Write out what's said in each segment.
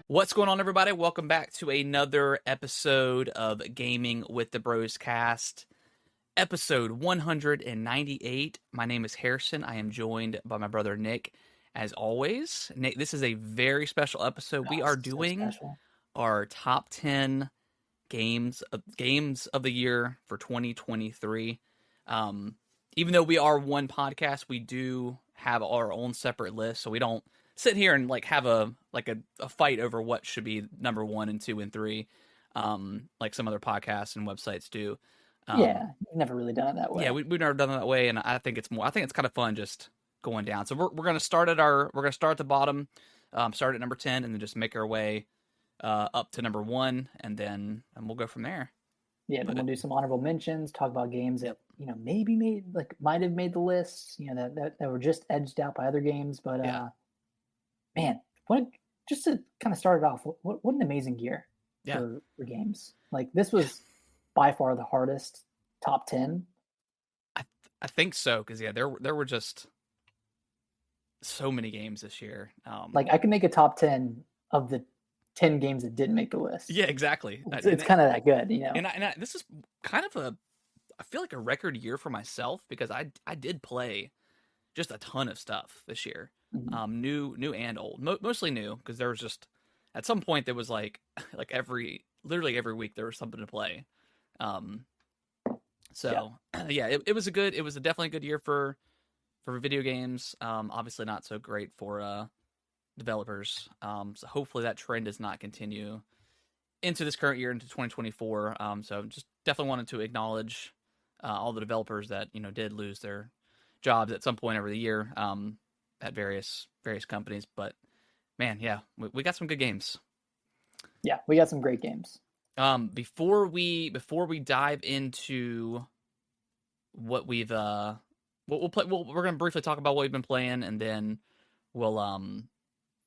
What's going on, everybody? Welcome back to another episode of Gaming with the Bros Cast, episode 198. My name is Harrison. I am joined by my brother Nick, as always. Nick, this is a very special episode. We Oh, are so doing special. our top 10 games of the year for 2023. Um, Even though we are one podcast, we do have our own separate list, so we don't sit here and have a fight over what should be number one and two and three, like some other podcasts and websites do. Um, Yeah, never really done it that yeah, way. we've never done it that way, and I think it's kind of fun just going down. So we're gonna start at the bottom, start at number 10, and then just make our way up to number one, and we'll go from there. Yeah, then But we'll do some honorable mentions, talk about games that yep, maybe might have made the list, that were just edged out by other games. But yeah, man, what just to kind of start it off, what an amazing year yeah, for games. Like this yeah. was by far the hardest top 10. I I think so because there were just so many games this year. Like I can make a top 10 of the 10 games that didn't make the list. Yeah, exactly. It's kind of that good. This is kind of I feel like a record year for myself because I did play just a ton of stuff this year, Mhm. new and old, mostly new because there was just at some point there was like literally every week there was something to play. Um, Yeah, so yeah, it was a definitely good year for video games. Obviously not so great for developers. So hopefully that trend does not continue into this current year into 2024. So just definitely wanted to acknowledge all the developers that did lose their jobs at some point over the year at various companies. But man, yeah, we got some good games. yeah, we got some great games. Before we dive into what we'll play, we're gonna briefly talk about what we've been playing, and we'll um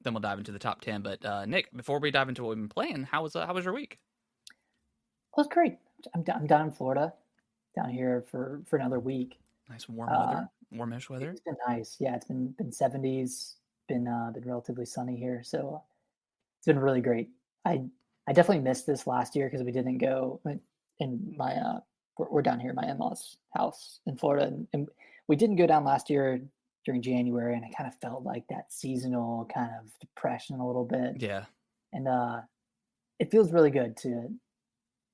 then we'll dive into the top 10. But Nick, before we dive into what we've been playing, how was your week? Well, it's great. I'm down in Florida, down here for another week. Nice warm Uh, weather, warmish weather. it's been nice. Yeah, it's been 70s. Been relatively sunny here, so it's been really great. I definitely missed this last year because we didn't go in my we're down here at my in-laws house in Florida, and we didn't go down last year during January, and I kind of felt like that seasonal kind of depression a little bit, Yeah, and it feels really good to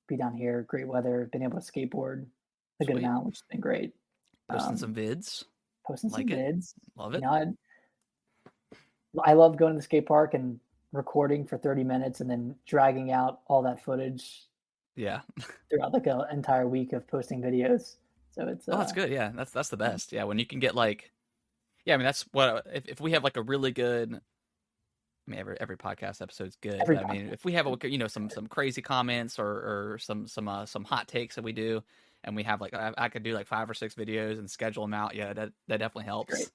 be down here. Great weather, been able to skateboard a good sweet. amount, which has been great. Posting Um, some vids, Posting some like it, vids. love You it. know, I love going to the skate park and recording for 30 minutes and then dragging out all that footage Yeah. throughout like an entire week of posting videos. So it's Oh, that's good. Yeah, that's the yeah, best. Yeah, when you can get yeah, I mean that's what if we have like a really good. I mean, every podcast episode's good, every but I mean, podcast. if we have some crazy comments or some hot takes that we do, and we have I could do like 5 or 6 videos and schedule them out. Yeah, that definitely It's great.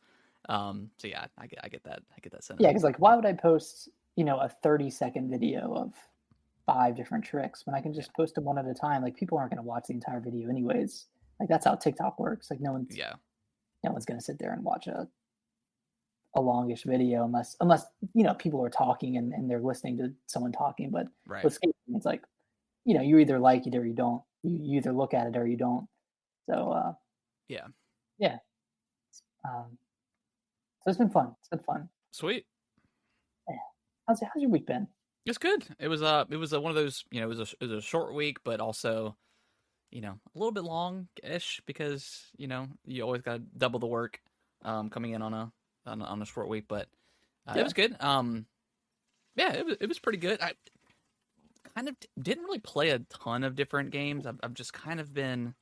helps. So yeah, I get that Yeah, sentiment. because like why would I post, a 30-second video of 5 different tricks when I can Yeah, just post them one at a time? Like people aren't gonna watch the entire video anyways. Like that's how TikTok works. Like yeah, no one's gonna sit there and watch a longish video unless people are talking and they're listening to someone talking. But right. with skating, it's like you either like it or you don't. You either look at it or you don't. So Yeah, yeah, um, so it's been fun. It's been fun. sweet. Yeah. How's your week been? It's good. It was one of those it was a short week, but also a little bit long-ish because you always got to double the work coming in on a short week, but it Yeah. was good. Yeah, it was pretty good. I kind of didn't really play a ton of different games. I've just kind of been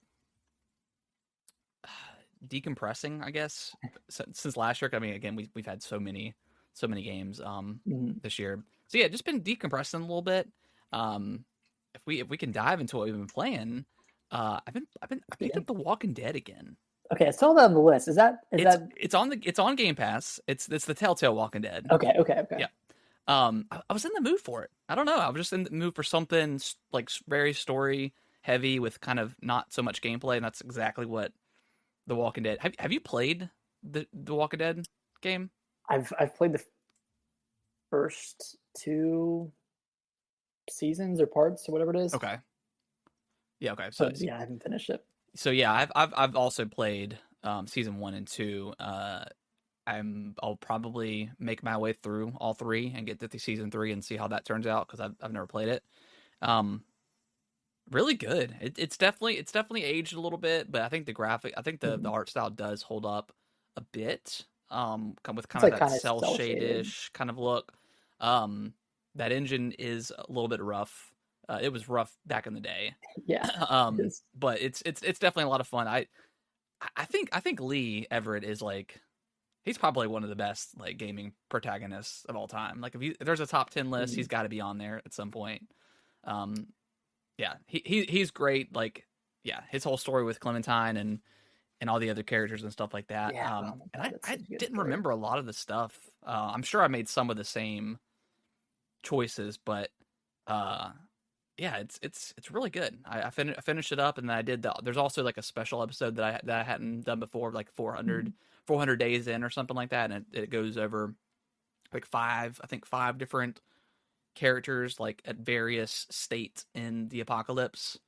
decompressing, I guess, since last year. I mean, again, we've had so many games Mhm. this year. So yeah, just been decompressing a little bit. Um, if we can dive into what we've been playing, I picked up Yeah. The Walking Dead again. Okay, I saw that on the list. Is that It's on Game Pass. It's the Telltale Walking Dead. okay? Okay, okay. Yeah. I was in the mood for it. I don't know. I was just in the mood for something very story heavy with kind of not so much gameplay, and that's exactly what The Walking Dead. Have you played the Walking Dead game? I've played the first two, seasons or parts or whatever it is. Okay. Yeah. Okay. So But yeah, I haven't finished it. yeah, I've also played season 1 and 2. I'll probably make my way through all three and get to the season 3 and see how that turns out because I've never played it. Um, really good. It's definitely aged a little bit, but I think I think the art style does hold up a bit. With It's kind of like that kind of cell cell shaded. shade-ish kind of look. That engine is a little bit rough. It was rough back in the day. Yeah, it is. But it's definitely a lot of fun. I think Lee Everett is like he's probably one of the best like gaming protagonists of all time. Like if there's a top 10 list, he's got to be on there at some point. Um, yeah, he's great. Like yeah, his whole story with Clementine and all the other characters and stuff like that. Yeah. Oh my And God, that's I such a good didn't story. remember a lot of the stuff. I'm sure I made some of the same choices, but uh, yeah, it's really good. I finished it up, and then I did there's also like a special episode that I hadn't done before, like 400 days in or something like that, and it goes over like five different characters like at various states in the apocalypse.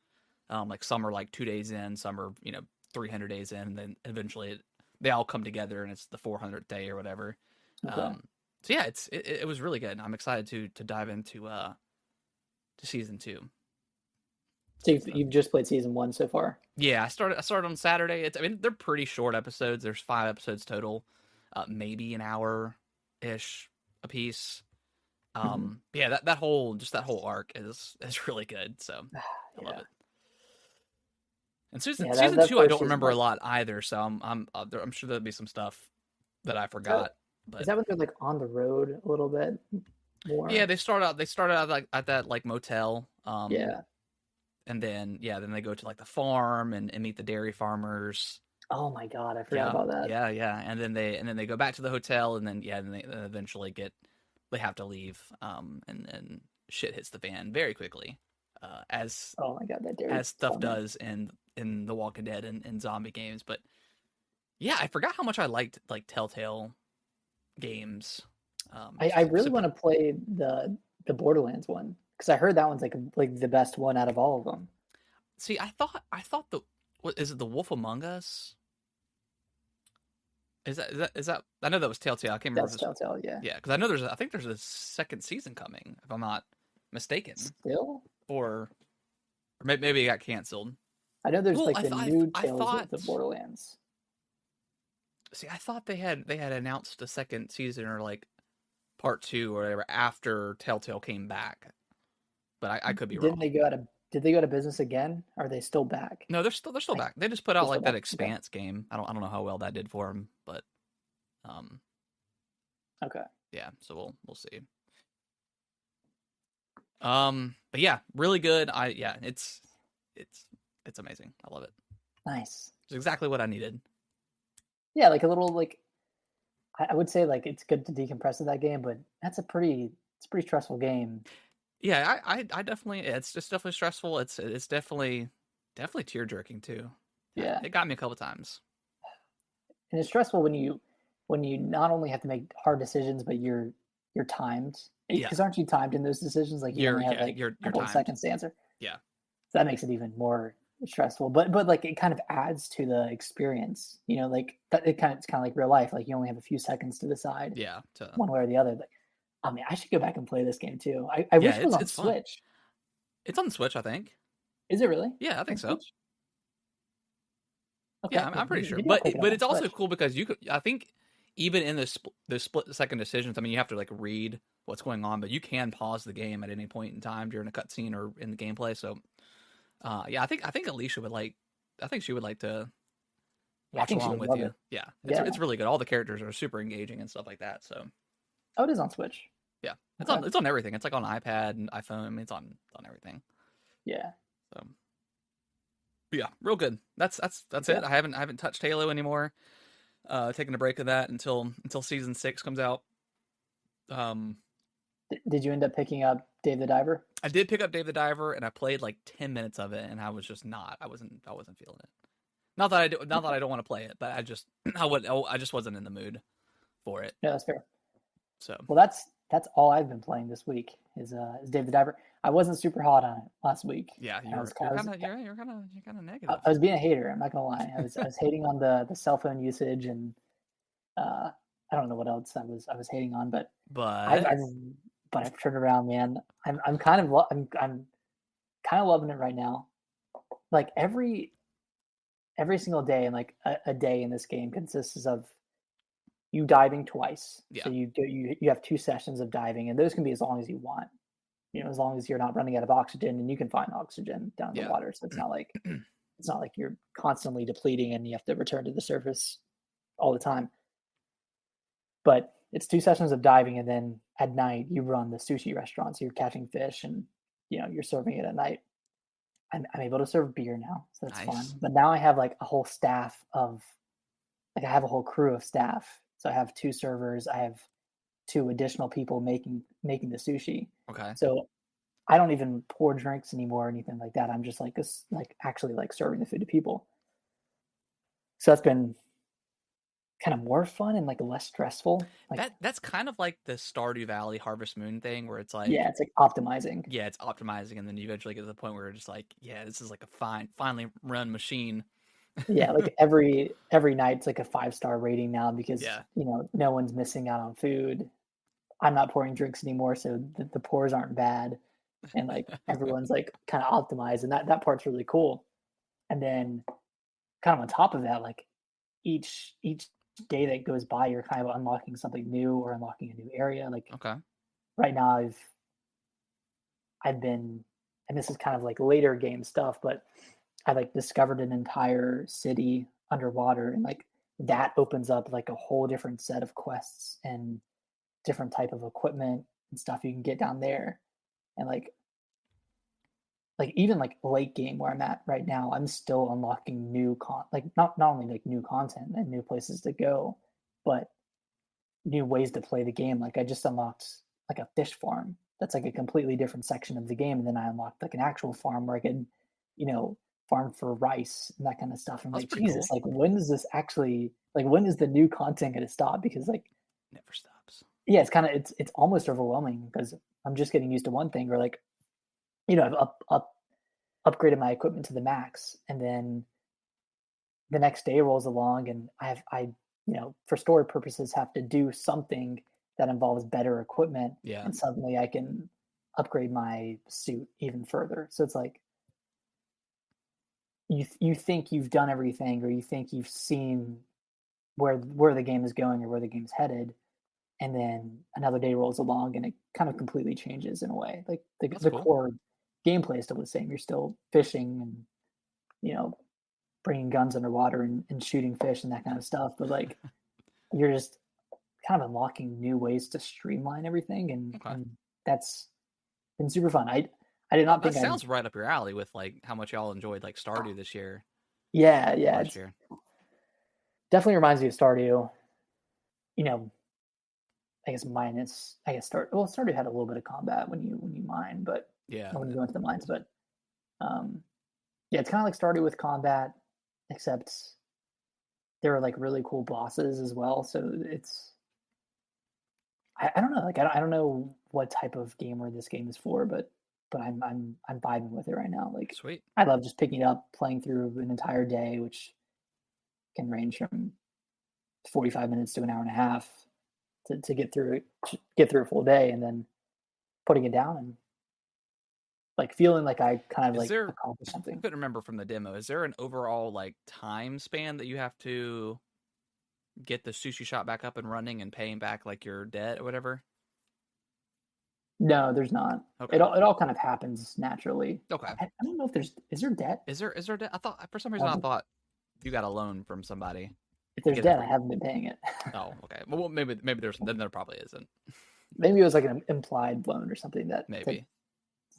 Like some are like 2 days in, some are 300 days in, and then eventually they all come together, and it's the 400th day or whatever. Okay. So yeah, it was really good. I'm excited to dive into to season 2. So So you've just played season 1 so far. yeah, I started on Saturday. I mean they're pretty short episodes. There's 5 episodes total, maybe an hour ish a piece. Yeah, that whole arc is really good. So I love Yeah. it. And season Yeah, season that 2, I first don't season remember a was. lot either. So I'm sure there'll be some stuff that I Is that, forgot. is But that when they're like on the road a little bit yeah, more? they started out like at that like motel. Yeah. And then they go to like the farm and meet the dairy farmers. Oh my God, I forgot Yeah, about that. yeah. And then they go back to the hotel, and then then they eventually they have to leave. And shit hits the fan very quickly. As Oh my God, that dairy stuff farmer. does in The Walking Dead and zombie games. But yeah, I forgot how much I liked like Telltale games. I really want to play the Borderlands one because I heard that one's like the best one out of all of them. See, I thought the what is it, The Wolf Among Us? Is that I know that was Telltale. I can't remember if That's it's Telltale, yeah. yeah, because I think there's a second season coming if I'm not mistaken, Still, or maybe it got canceled. I know there's Well, like the new I Tales of thought the Borderlands. see I thought they had announced a second season or like part 2 or whatever after Telltale came back, but I could be Didn't wrong. they go out of Did they go out of business again? Are they still back? No, they're still I back. They just put They're out still like that back. Okay. Expanse game. I don't know how well that did for them, but um Okay. yeah, so we'll see. But yeah, really good. It's amazing. I love it. Nice. It's exactly what I needed. Yeah, like a little like I would say like it's good to decompress in that game, but it's a pretty stressful game. Yeah, I definitely it's just definitely stressful. It's definitely tear jerking too. Yeah. It got me a couple times. And it's stressful when you not only have to make hard decisions, but you're timed. Yeah, Because aren't you timed in those decisions? Like you only have like a you're couple of timed. seconds to answer. Yeah, So that makes it even more stressful. But like it kind of adds to the experience. You know, like it's kind of like real life. Like you only have a few seconds to decide yeah, one way or the other. Like, I mean, I should go back and play this game too. I yeah. wish it was on It's fun. Switch. It's on the Switch, I think. Is it really Yeah, I on think so. Switch? Okay, Yeah, yeah, I'm pretty sure. maybe I'll pick it up But on it's also Switch. cool because you could. I think even in the split second decisions, I mean, you have to like read what's going on, but you can pause the game at any point in time during a cutscene or in the gameplay. So, yeah, I think Alicia would like. I think she would like to I watch think she along would with love you. it. Yeah, Yeah. it's really good. All the characters are super engaging and stuff like that. So Oh, it is on Switch. yeah, Okay. it's on everything. It's like on iPad and iPhone. I mean, it's on everything. Yeah. So but yeah, real good. That's Okay. it. I haven't touched Halo anymore. Taking a break of that until season 6 comes out. Um, Did you end up picking up Dave the Diver? I did pick up Dave the Diver, and I played like 10 minutes of it, and I was just not. I wasn't feeling it. Not that Okay. I don't want to play it, but I just I just wasn't in the mood for it. Yeah, that's fair. So Well, that's all I've been playing this week is Dave the Diver. I wasn't super hot on it last week. Yeah, I was you're kind of negative. I was being a hater. I'm not gonna lie. I was hating on the cell phone usage and uh, I don't know what else I was hating on, but I've, But I've but I've turned around, man. I'm kind of I'm kind of loving it right now. Like every single day, and like a day in this game consists of you diving twice. So yeah, you have 2 sessions of diving, and those can be as long as you want. You know, as long as you're not running out of oxygen, and you can find oxygen down in the yeah. water. So it's not like you're constantly depleting and you have to return to the surface all the time. But it's 2 sessions of diving, and then at night you run the sushi restaurant. So you're catching fish, and you're serving it at night. I'm able to serve beer now, so that's fun. Nice. But now I have like a whole staff of like I have a whole crew of staff. So I have 2 servers. I have 2 additional people making the sushi. Okay. So I don't even pour drinks anymore or anything like that. I'm just like actually like serving the food to people. So that's been kind of more fun and like less stressful. Like That's kind of like the Stardew Valley Harvest Moon thing, where it's like, yeah, it's like optimizing. yeah, it's optimizing, and then you eventually get to the point where you're just like, yeah, this is like a finally run machine. Yeah, like every night it's like a 5-star rating now because Yeah. no one's missing out on food. I'm not pouring drinks anymore, so the pours aren't bad, and like everyone's like kind of optimized, and that part's really cool. And then kind of on top of that, like each day that goes by, you're kind of unlocking something new or unlocking a new area. Like Okay. right now, I've been, and this is kind of like later game stuff, but I like discovered an entire city underwater, and like that opens up like a whole different set of quests and different type of equipment and stuff you can get down there. And like even like late game where I'm at right now, I'm still unlocking like not only like new content and new places to go, but new ways to play the game. Like I just unlocked like a fish farm. That's like a completely different section of the game. And then I unlocked like an actual farm where I could, you know, farm for rice and that kind of stuff. I'm That's like, pretty Jesus, cool. like when is this actually like when is the new content gonna stop? Because like Never stops. yeah, it's almost overwhelming because I'm just getting used to one thing or like, I've upgraded my equipment to the max, and then the next day rolls along, and for story purposes, have to do something that involves better equipment, Yeah. and suddenly I can upgrade my suit even further. So it's like you think you've done everything, or you think you've seen where the game is going or where the game's headed, and then another day rolls along and it kind of completely changes in a way. Like That's the cool. core gameplay is still the same. You're still fishing and you know bringing guns underwater and shooting fish and that kind of stuff. But like you're just kind of unlocking new ways to streamline everything, Okay. and that's been super fun. I did Well, not that think I'd. sounds right up your alley with like how much y'all enjoyed like Stardew this year, Yeah, last it's year. definitely reminds me of Stardew. You know, I guess Stardew had a little bit of combat when you mine, but Yeah. when you go into the mines, but um, yeah, it's kind of like Stardew with combat, except there are like really cool bosses as well. So I don't know, like I don't know what type of gamer this game is for, but I'm vibing with it right now. Like Sweet. I love just picking it up, playing through an entire day, which can range from 45 minutes to an hour and a half to get through a full day, and then putting it down and like feeling like I kind of Is like there accomplished I something. couldn't remember from the demo. Is there an overall like time span that you have to get the sushi shop back up and running and paying back like your debt or whatever? No, there's not. Okay. It all kind of happens naturally. Okay. I don't know if is there debt. Is there debt? I thought for some reason I Um, thought you got a loan from somebody if to there's get it debt, I free. haven't been paying it. Oh, okay. Well, maybe there probably isn't. Maybe it was like an implied loan or something that's Maybe.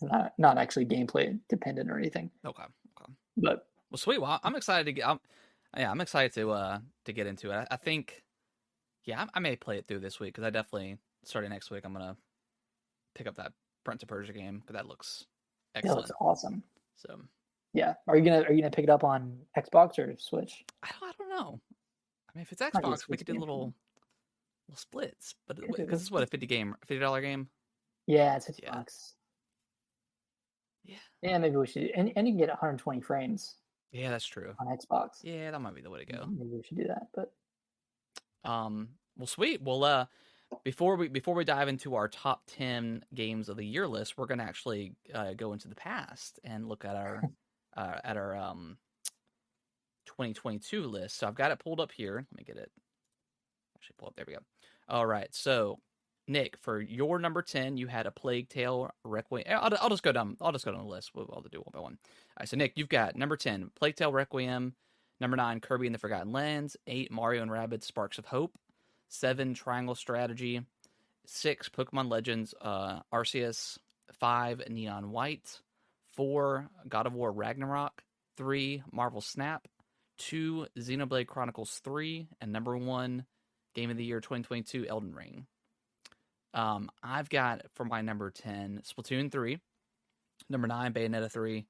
not actually gameplay dependent or anything. Okay. Okay. But Well, sweet. Well, I'm excited to get. Yeah, I'm excited to get into it. I think. Yeah, I may play it through this week because I definitely starting next week. I'm gonna pick up that Prince of Persia game because that looks it looks excellent. awesome. So Yeah. Are you gonna pick it up on Xbox or Switch? I don't know. I mean, if it's Might be a Xbox, we Switch could do a game for little you. Well, splits, but Could do because it. it's what, a $50 game. Yeah, it's 50 Yeah, bucks. yeah, Yeah, maybe we should. And you can get 120 frames yeah. That's true. on Xbox. Yeah, that might be the way to go. Maybe we should do that. But Well, sweet. Well, before we dive into our top 10 games of the year list, we're gonna actually go into the past and look at our 2022 list. So I've got it pulled up here. Let me get it. Actually, pull up. There we go. All right. So, Nick, for your number 10, you had a Plague Tale Requiem. I'll just go down. I'll just go down the list. We'll do one by one. All right. So, Nick, you've got number 10, Plague Tale Requiem. Number 9, Kirby and the Forgotten Lands. 8, Mario and Rabbids Sparks of Hope. 7, Triangle Strategy. 6, Pokemon Legends Arceus. 5, Neon White. 4, God of War Ragnarok. 3, Marvel Snap. 2, Xenoblade Chronicles 3. And number 1, Game of the Year 2022, Elden Ring. I've got for my number 10, Splatoon 3. Number 9, Bayonetta 3.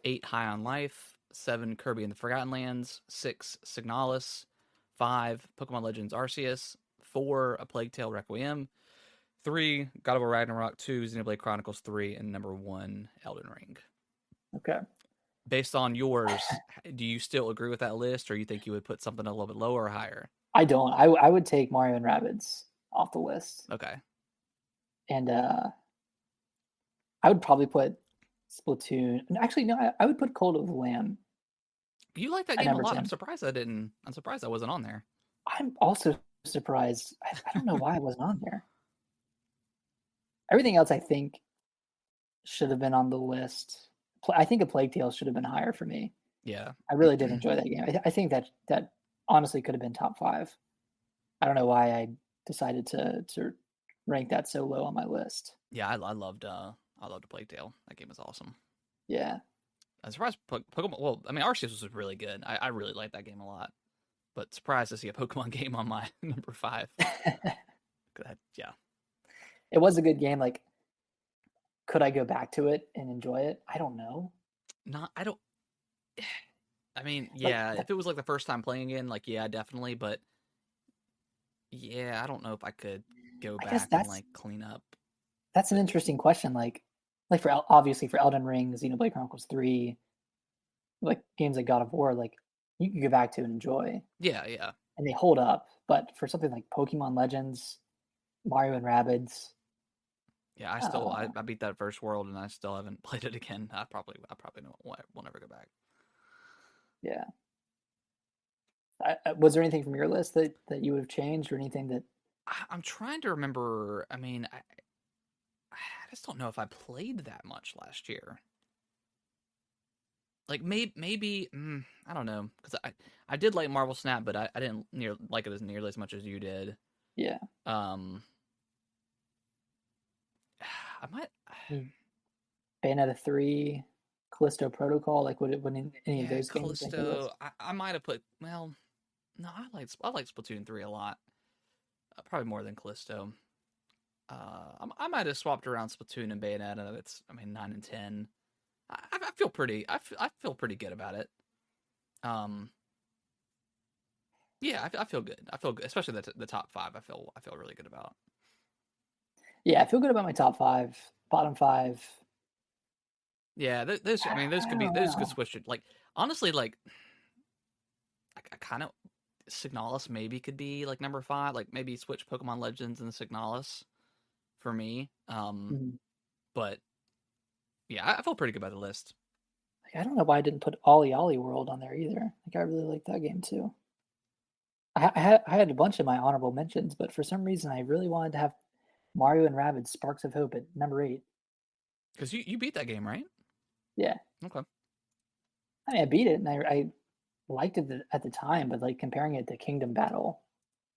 8, High on Life. 7, Kirby and the Forgotten Lands. 6, Signalis. 5, Pokemon Legends Arceus. 4, A Plague Tale Requiem. 3, God of War Ragnarok. 2, Xenoblade Chronicles 3. And number 1, Elden Ring. okay. Based on yours, do you still agree with that list, or you think you would put something a little bit lower or higher? I don't. I would take Mario and Rabbids off the list. Okay. And I would probably put Splatoon. Actually, no, I would put Cult of the Lamb You like that at game a number lot. 10. I'm surprised I wasn't on there. I'm also surprised. I don't know why I wasn't on there. Everything else I think should have been on the list. I think A Plague Tale should have been higher for me. Yeah. I really did enjoy that game. I think that honestly could have been top 5. I don't know why I decided to rank that so low on my list. Yeah, I loved A Plague Tale. That game was awesome. Yeah. I'm surprised Pokemon. Well, I mean, Arceus was really good. I really liked that game a lot, but surprised to see a Pokemon game on my number 5. Yeah, It was a good game. Like, could I go back to it and enjoy it? I don't know. not I don't. I mean, Like, yeah, if it was like the first time playing again, like yeah, definitely. But yeah, I don't know if I could go I guess back and like clean up. that's an interesting question. Like for obviously for Elden Ring, Xenoblade Chronicles 3, like games like God of War, like you can go back to and enjoy, Yeah, yeah, and they hold up. But for something like Pokemon Legends, Mario and Rabbids, yeah. I beat that first world and I still haven't played it again. I probably will never go back. yeah. Was there anything from your list that you would have changed, or anything that? I'm trying to remember. I mean, I just don't know if I played that much last year. Like maybe I don't know, because I did like Marvel Snap, but I didn't like it as nearly as much as you did. Yeah. Um, I might. Bayonetta 3, Callisto Protocol, like would any of Yeah, those games make your Callisto. list? I might have put. Well, no, I like Splatoon 3 a lot. Probably more than Callisto. I might have swapped around Splatoon and Bayonetta. It's, I mean, 9 and 10. I feel pretty. I feel pretty good about it. Um, yeah, I feel good. I feel good, especially the top 5. I feel really good about. Yeah, I feel good about my top 5, bottom 5. Yeah, those. I mean, those I could be. don't Those could know. switch it. Like honestly, like I kind of Signalis maybe could be like number 5. Like maybe switch Pokemon Legends and Signalis for me. Mhm. But yeah, I feel pretty good about the list. Like, I don't know why I didn't put Ollie Ollie World on there either. Like I really like that game too. I had a bunch of my honorable mentions, but for some reason I really wanted to have Mario and Rabbids Sparks of Hope at number 8. Because you beat that game, right? Yeah, Okay. I mean I beat it and I liked it at the time, but like comparing it to Kingdom Battle,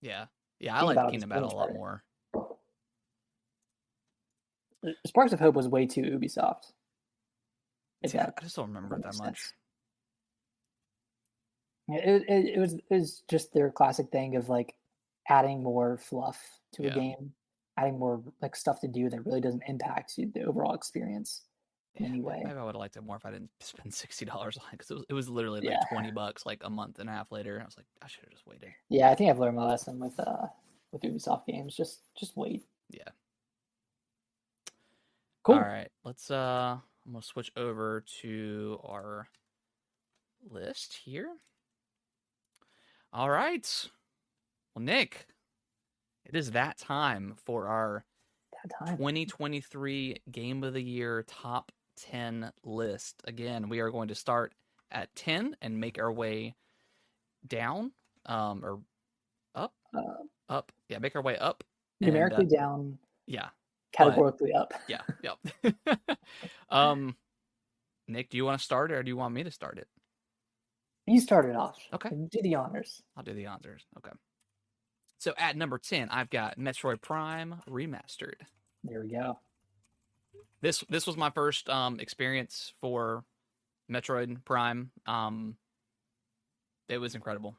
Yeah. Yeah, I Kingdom like Battle just Kingdom so Battle much a lot better. more. Sparks of Hope was way too Ubisoft. If See, I that just don't remember it that makes much. sense. It was just their classic thing of like adding more fluff to a Yeah. game, adding more like stuff to do that really doesn't impact the overall experience in Yeah, any way. maybe I would have liked it more if I didn't spend $60 on it, because it was literally like Yeah, $20 like a month and a half later. I was like, I should have just waited. yeah. I think I've learned my lesson with with Ubisoft games. Just wait. Yeah. All Cool. right. I'm gonna switch over to our list here. All right. Well, Nick, it is that time for our That time. 2023 Game of the Year top 10 list. Again, we are going to start at 10 and make our way down, or up, up. Yeah, make our way up. And Numerically down, yeah, but categorically up. yeah, yep. um, Nick, do you want to start it or do you want me to start it? You started off. Okay, Do the honors. I'll do the honors. Okay. So at number 10, I've got Metroid Prime Remastered. There we go. This was my first experience for Metroid Prime. It was incredible.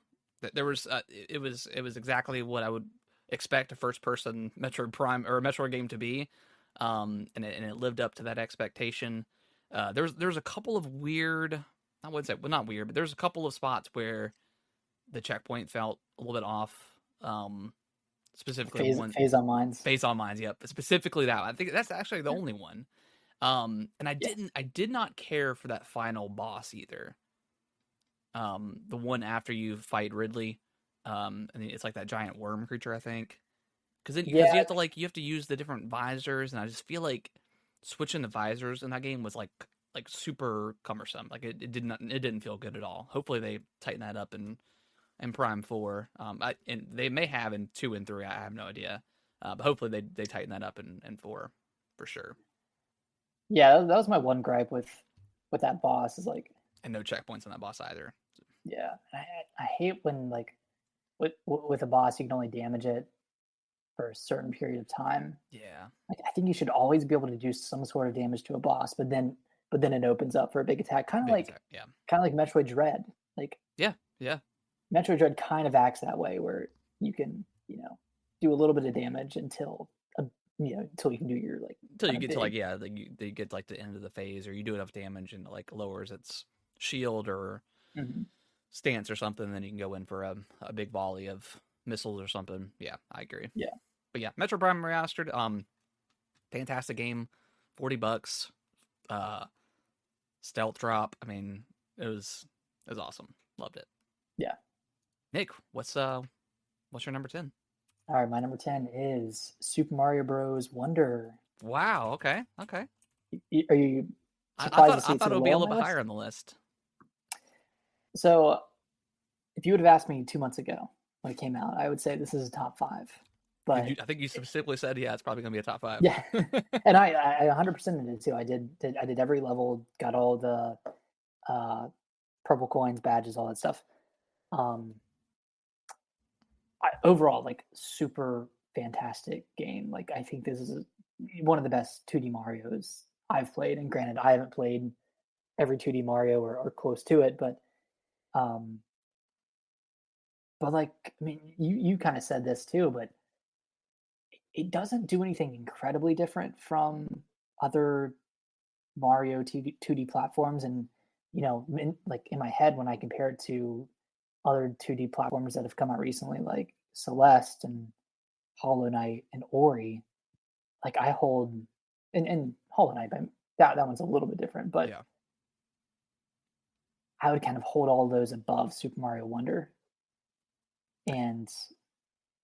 There was it was exactly what I would expect a first person Metroid Prime or a Metroid game to be. And it lived up to that expectation. There's a couple of weird, I wouldn't say, well, not weird, but there's a couple of spots where the checkpoint felt a little bit off. Specifically phase on mines. Phase on mines, yep. Specifically that one. I think that's actually the only one. And I did not care for that final boss either. The one after you fight Ridley. And it's like that giant worm creature, I think. Because you have to use the different visors, and I just feel like switching the visors in that game was like super cumbersome. Like it didn't feel good at all. Hopefully they tighten that up in Prime 4. And they may have in 2 and 3. I have no idea. But hopefully they tighten that up in 4 for sure. Yeah, that was my one gripe with that boss is like, and no checkpoints on that boss either. Yeah, I hate when like with a boss you can only damage it for a certain period of time. Yeah, like I think you should always be able to do some sort of damage to a boss, but then it opens up for a big attack, kind of like Metroid Dread. Like yeah, Metroid Dread kind of acts that way, where you can do a little bit of damage until until you can do your until you get to you get like the end of the phase, or you do enough damage and like lowers its shield or stance or something, then you can go in for a big volley of missiles or something. Yeah, I agree. Yeah, but yeah, Metro Prime Remastered, fantastic game, $40, stealth drop. I mean, it was awesome. Loved it. Yeah. Nick, what's your number 10? All right, my number 10 is Super Mario Bros. Wonder. Wow. Okay. Are you surprised? I thought it would be a little bit higher on the list. So, if you would have asked me 2 months ago when it came out, I would say this is a top 5. But I think you specifically said, yeah, it's probably going to be a top 5. Yeah, and I 100% did it too. I did every level, got all the purple coins, badges, all that stuff. Overall, like, super fantastic game. Like, I think this is one of the best 2D Marios I've played. And granted, I haven't played every 2D Mario or close to it, but like, I mean, you kind of said this too, but it doesn't do anything incredibly different from other Mario 2D platforms. And, in my head, when I compare it to other 2D platformers that have come out recently, like Celeste and Hollow Knight and Ori, like I hold, and Hollow Knight, that one's a little bit different, but yeah. I would kind of hold all those above Super Mario Wonder. And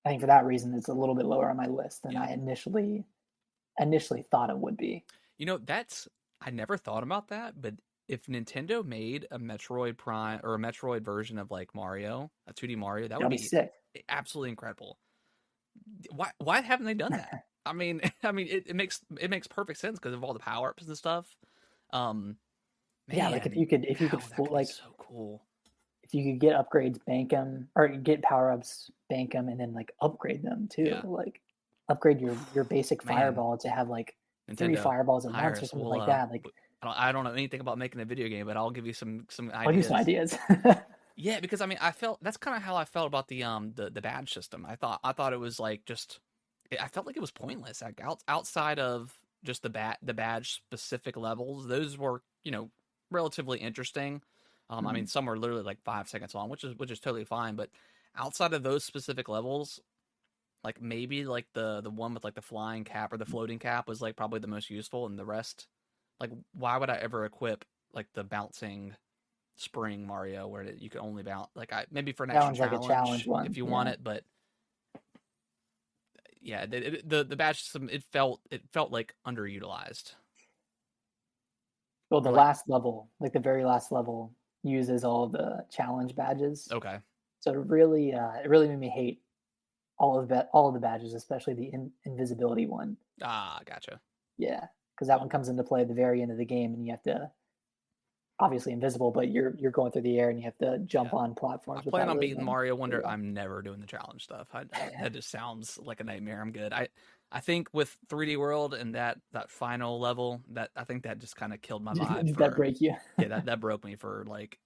I think for that reason, it's a little bit lower on my list than I initially thought it would be. I never thought about that, but if Nintendo made a Metroid Prime or a Metroid version of like Mario, a 2D Mario, that would be sick. Absolutely incredible. Why haven't they done that? I mean, it makes perfect sense because of all the power ups and stuff. Yeah, like if you could like, so cool. If you could get upgrades, bank them, or get power ups, bank them, and then like upgrade them too. Yeah. Like upgrade your basic fireball to have like Nintendo 3 fireballs at once or something like that. Like I don't know anything about making a video game, but I'll give you some ideas. I'll give you some ideas. Yeah, because I mean, that's kind of how I felt about the badge system. I thought it was like I felt like it was pointless. Like outside of just the badge specific levels, those were relatively interesting. I mean, some were literally like 5 seconds long, which is totally fine. But outside of those specific levels, Like maybe like the one with like the flying cap or the floating cap was like probably the most useful, and the rest, like why would I ever equip like the bouncing spring Mario where you can only bounce like I maybe for an That extra one's like a challenge challenge one. if you want Yeah. it, but yeah, the badge system it felt like underutilized. Well, the Or like last level, like the very last level, uses all of the challenge badges. okay, So it really made me hate all of the badges, especially the invisibility one. gotcha. Yeah, because that one comes into play at the very end of the game, and you have to obviously invisible, but you're going through the air, and you have to jump Yeah, on I platforms plan without on really beating knowing Mario where Wonder. you're I'm never doing the challenge stuff. That just sounds like a nightmare. I'm good. I think with 3D World and that final level, that I think that just kind of killed my vibe going. That for break you yeah, that broke me for like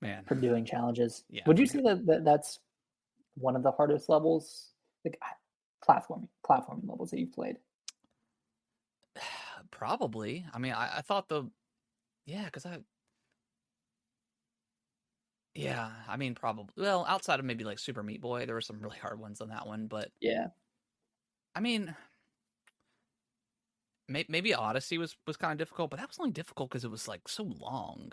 man. for doing challenges. Yeah, Would for you say that that's one of the hardest levels, like platforming levels that you've played? probably. I mean, I thought the yeah, because I mean probably well outside of maybe like Super Meat Boy, there were some really hard ones on that one, but Yeah. I mean maybe Odyssey was kind of difficult, but that was only difficult because it was like so long,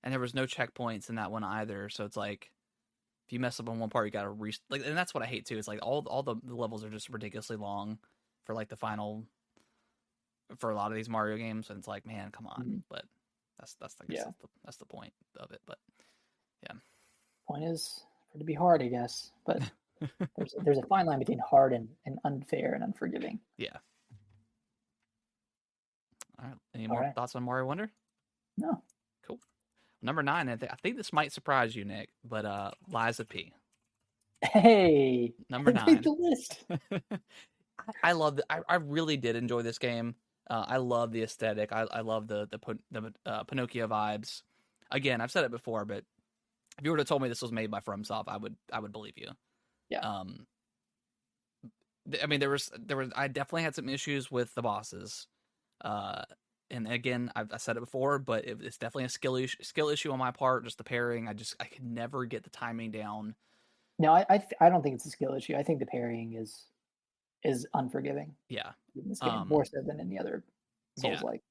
and there was no checkpoints in that one either. So it's like if you mess up on one part, you gotta like, and that's what I hate too. It's like all the levels are just ridiculously long for like the final for a lot of these Mario games, and it's like man, come on. Mhm. But that's I guess Yeah. that's the point of it. But Point is for it to be hard, I guess. But yeah, there's a fine line between hard and unfair and unforgiving. yeah. All right. Any All more right. thoughts on Mario Wonder? No. Cool. Number 9, I think this might surprise you, Nick, but Liza P. Hey, Number I made 9. the list. I love I really did enjoy this game. I love the aesthetic. I love the Pinocchio vibes. Again, I've said it before, but if you were to told me this was made by FromSoft, I would believe you. Yeah. Um, I mean, there was I definitely had some issues with the bosses. Uh, and again, I said it before, but it's definitely a skill issue on my part. Just the pairing, I could never get the timing down. No, I don't think it's a skill issue. I think the parrying is unforgiving Yeah, in this game, um, more so than any other yeah, Souls like.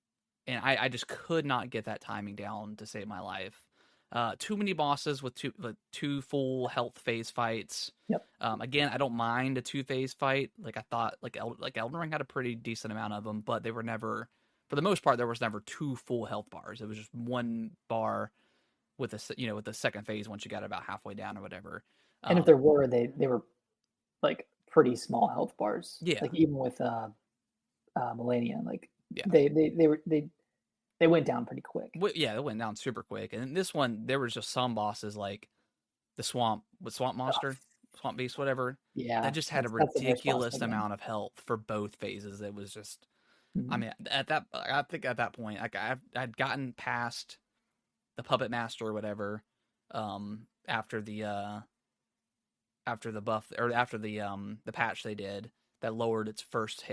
and I just could not get that timing down to save my life. Too many bosses with two full health phase fights. Yep. Again, I don't mind a 2 phase fight. Like I thought, like Elden Ring had a pretty decent amount of them, but they were never, for the most part, there was never two full health bars. It was just one bar with with the second phase once you got about halfway down or whatever. And if Um, there were, they were like pretty small health bars. yeah, Like even with Millennia, like yeah, they went down pretty quick. yeah. It went down super quick. And in this one, there was just some bosses like the swamp Ugh, monster, swamp beast, whatever, that yeah, just had a that's the worst boss ridiculous in the game. amount of health for both phases. It was just, I Mhm. mean, I think at that point, like I'd gotten past the puppet master or whatever, after the buff or after the patch they did that lowered its first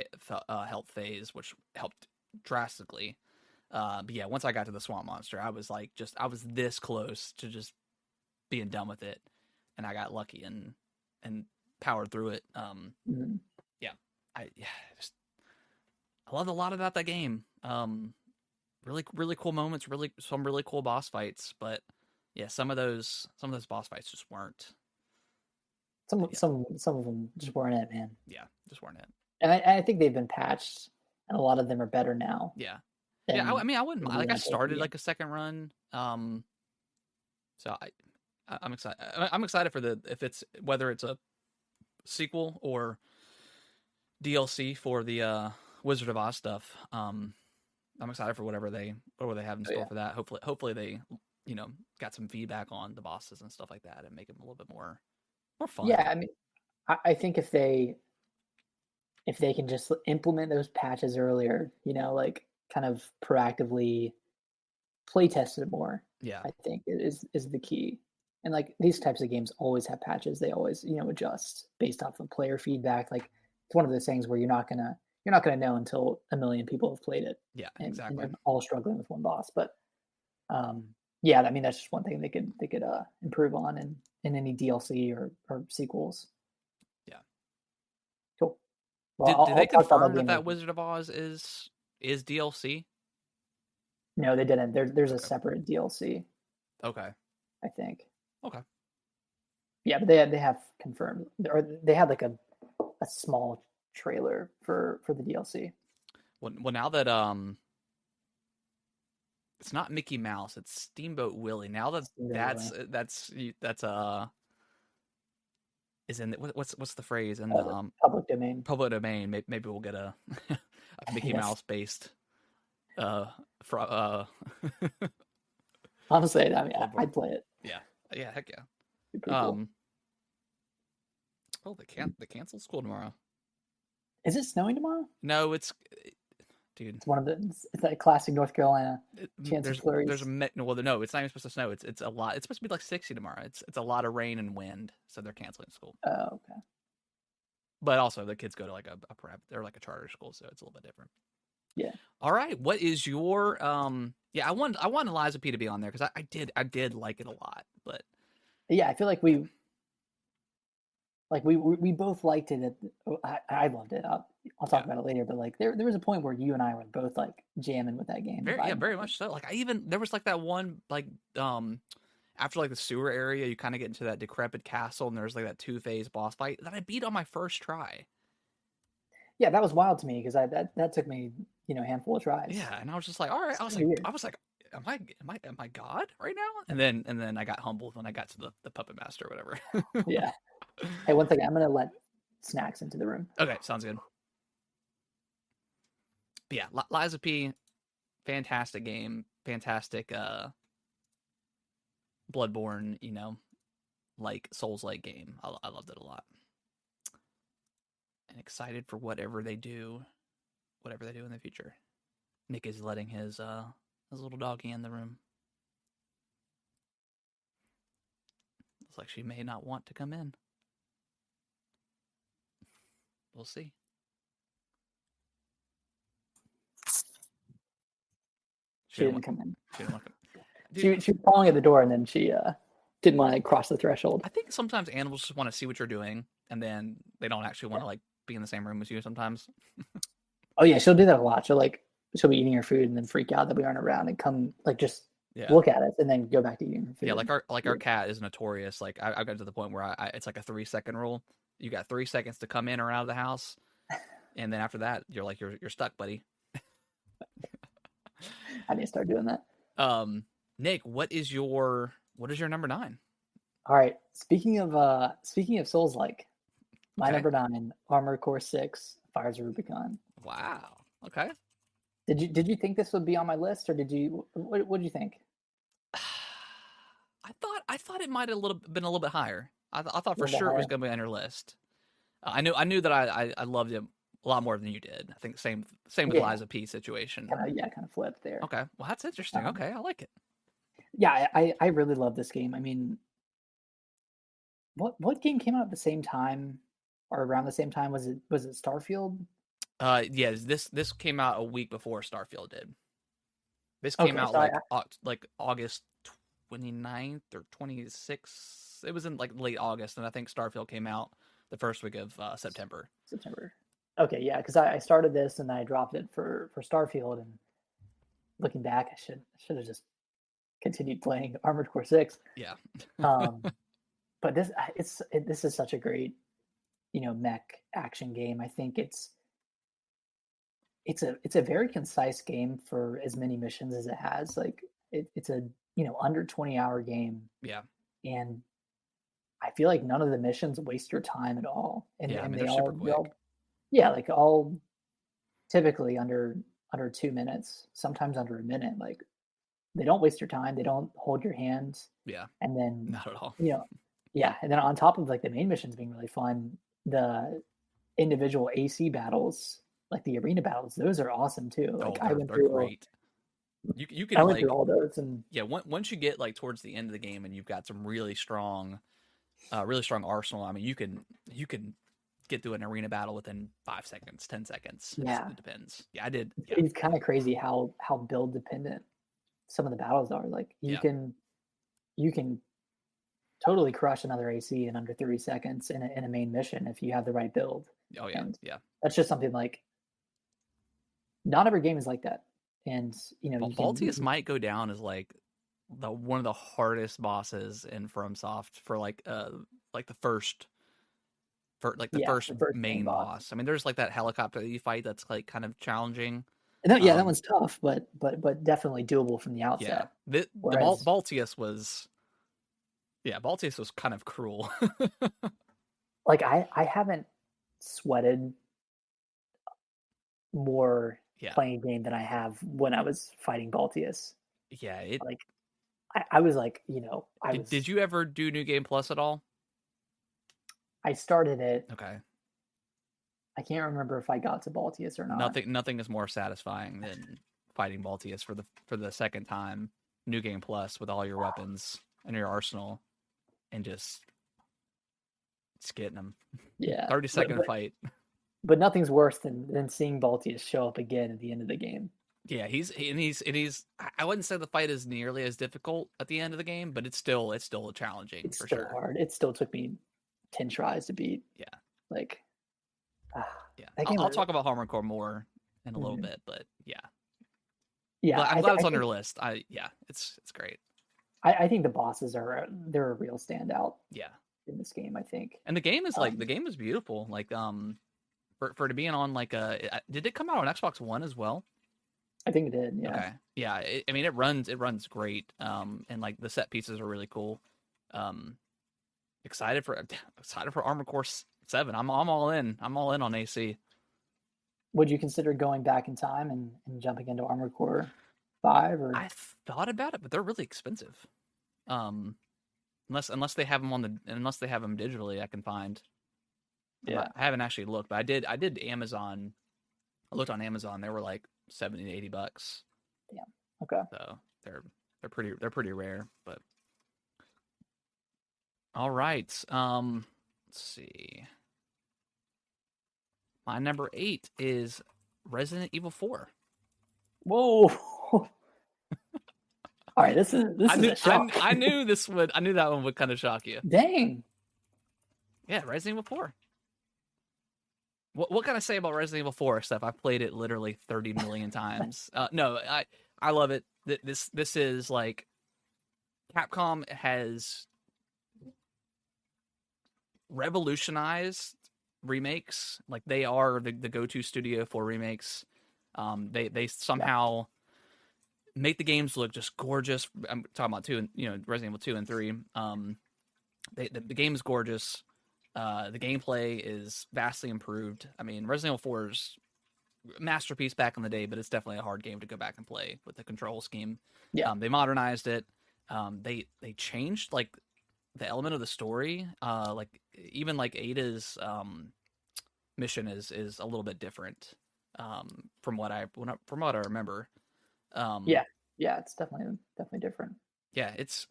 health phase, which helped drastically. But yeah, once I got to the swamp monster, I was like, I was this close to just being done with it, and I got lucky and powered through it. Mhm. Yeah, yeah, just I loved a lot about that game. Really cool moments, some really cool boss fights, but yeah, some of those boss fights just weren't. Yeah, Some of them just weren't it, man. yeah, just weren't it. And I think they've been patched, and a lot of them are better now Yeah, yeah. I than mean, I wouldn't mind. maybe Like, I when I played the started game. like a second run. So I'm excited. I'm excited for the if it's whether it's a sequel or DLC for the Wizard of Oz stuff. I'm excited for whatever they have in Oh store yeah, for that. Hopefully they got some feedback on the bosses and stuff like that and make them a little bit more fun. yeah. I mean, I think if they can just implement those patches earlier, like kind of proactively play test it more, Yeah, I think is the key. And like these types of games always have patches. They always, adjust based off of player feedback. Like it's one of those things where you're not gonna know until a million people have played it yeah, and exactly. they're all struggling with one boss. But um yeah, I mean that's just one thing they could improve on in any DLC or sequels. Yeah. Well, Did they I'll talk about confirm that game that later. Wizard of Oz is DLC? No, they didn't. There's a Okay. separate DLC, Okay. I think. Okay. Yeah, but they have confirmed, or they had like a small trailer for the DLC. Well, now that it's not Mickey Mouse, it's Steamboat Willie. Now that Steamboat that's Willie. that's is in the, what's the phrase in the Public domain. public domain? Maybe we'll get a a Mickey Yes. Mouse based uh uh Honestly, I mean, Bloodborne. I'd play it. Yeah, yeah, heck yeah. It'd be pretty cool. Oh, they cancel school tomorrow. Is it snowing tomorrow? No, dude. It's one of the. It's that classic North Carolina chance of There's flurries. well no, it's not even supposed to snow. It's a lot. It's supposed to be like 60 tomorrow. It's a lot of rain and wind, so they're canceling school. Oh, okay. But also the kids go to like a prep, they're like a charter school, so it's a little bit different. Yeah. All right, what is your yeah, I want Eliza P to be on there because I did like it a lot, but Yeah, I feel like we both liked it. I loved it. I'll talk about it later. But like there was a point where you and I were both like jamming with that game. very much so. Like there was like that one like after like the sewer area, you kind of get into that decrepit castle, and there's like that 2-phase boss fight that I beat on my first try. Yeah, that was wild to me because that took me a handful of tries. Yeah, and I was just like, all right. It's weird. I was like, am I God right now? And then I got humbled when I got to the puppet master or whatever. Yeah. Hey, one second. I'm gonna let Snacks into the room. Okay, sounds good. But yeah, Liza P, fantastic game, fantastic Bloodborne, like Souls-like game. I loved it a lot, and excited for whatever they do in the future. Nick is letting his little doggy in the room. Looks like she may not want to come in. We'll see. She didn't come in. She didn't want to. Dude, she was calling at the door, and then she didn't want to cross the threshold. I think sometimes animals just want to see what you're doing, and then they don't actually want to like be in the same room as you. Sometimes. Oh yeah, she'll do that a lot. She'll be eating her food and then freak out that we aren't around and come like just look at us and then go back to eating her food. Yeah, our cat is notorious. Like I've got to the point where it's like a 3-second rule. You got 3 seconds to come in or out of the house, and then after that, you're stuck, buddy. I need to start doing that. Nick, what is your number 9? All right. Speaking of Souls like, my number 9, Armored Core 6, Fires of Rubicon. Wow. Okay. Did you think this would be on my list, or what did you think? I thought it might have been a little bit higher. I thought for sure it was going to be on your list. I knew that I loved it a lot more than you did. I think same with Liza P situation. Kind of flipped there. Okay, well that's interesting. Okay, I like it. Yeah, I really love this game. I mean, what game came out at the same time or around the same time? Was it Starfield? Yes, this came out a week before Starfield did. This came out like August 29th or 26th. It was in like late August, and I think Starfield came out the first week of September. Okay, yeah, because I started this and I dropped it for Starfield, and looking back, I should have just continued playing Armored Core 6. Yeah. But this is such a great, mech action game. I think it's a very concise game for as many missions as it has. Like it's a under 20-hour game. Yeah. And I feel like none of the missions waste your time at all. And, yeah, and they're super quick. Like all typically under 2 minutes, sometimes under a minute. Like they don't waste your time. They don't hold your hand. Yeah. And then not at all. Yeah. And then on top of like the main missions being really fun, the individual AC battles, like the arena battles, those are awesome too. Like I went through great. You can went through all those, and once you get like towards the end of the game and you've got some really strong arsenal. I mean, you can get through an arena battle within 5 seconds, 10 seconds. It depends. Yeah, I did. Yeah. It's kind of crazy how build dependent some of the battles are. Like you can totally crush another AC in under 30 seconds in a main mission if you have the right build. Oh yeah, And yeah. that's just something like not every game is like that. And Baltius might go down as like the one of the hardest bosses in FromSoft for like the first the yeah, first the first main main boss. boss. I mean, there's like that helicopter that you fight that's like kind of challenging. No, yeah, that Um, one's tough, but definitely doable from the yeah, outset. the Whereas Baltius was Baltius was kind of cruel. like I haven't sweated more Yeah, playing a game than I have when I was fighting Baltius. yeah. It Like I was like, did you ever do New Game Plus at all? I started it. Okay. I can't remember if I got to Baltius or not. Nothing is more satisfying than fighting Baltius for the second time, New Game Plus with all your weapons and your arsenal, and just getting them. Yeah, 30-second fight. but nothing's worse than seeing Baltius show up again at the end of the game. Yeah, he's. I wouldn't say the fight is nearly as difficult at the end of the game, but it's still challenging It's for still sure. hard. It still took me 10 tries to beat. Yeah, Like, yeah. that game I'll was. talk about Armored Core more in a little Mhm. bit, but yeah. Yeah, I'm glad I it's on think your list. It's great. I think the bosses they're a real standout Yeah, in this game. I think. and the Um, game is beautiful. Like for it being on like did it come out on Xbox One as well? I think it did. Yeah. Okay, yeah. I mean, it runs great. And like the set pieces are really cool. Um, excited for excited for Armored Core 7. I'm all in. I'm all in on AC. Would you consider going back in time and jumping into Armored Core 5 or? I thought about it, but they're really expensive. Um, unless they have them unless they have them digitally, I can find. Yeah. I haven't actually looked, but I did Amazon. I looked on Amazon. They were like 70 to $80. Yeah. Okay. So they're pretty rare. But all right. Let's see. My number 8 is Resident Evil 4. Whoa. All right. This is a shock. I knew that one would kind of shock you. Dang. Yeah, Resident Evil 4. What can I say about Resident Evil 4 stuff? I've played it literally 30 million times. No, I love it. This is like Capcom has revolutionized remakes. Like they are the go-to studio for remakes. They somehow make the games look just gorgeous. I'm talking about Resident Evil 2 and 3. The game is gorgeous. The gameplay is vastly improved. I mean, Resident Evil 4's masterpiece back in the day, but it's definitely a hard game to go back and play with the control scheme. Yeah. They modernized it. They changed like the element of the story. Like even like Ada's mission is a little bit different from what I remember. Yeah. Yeah. It's definitely different. Yeah, it's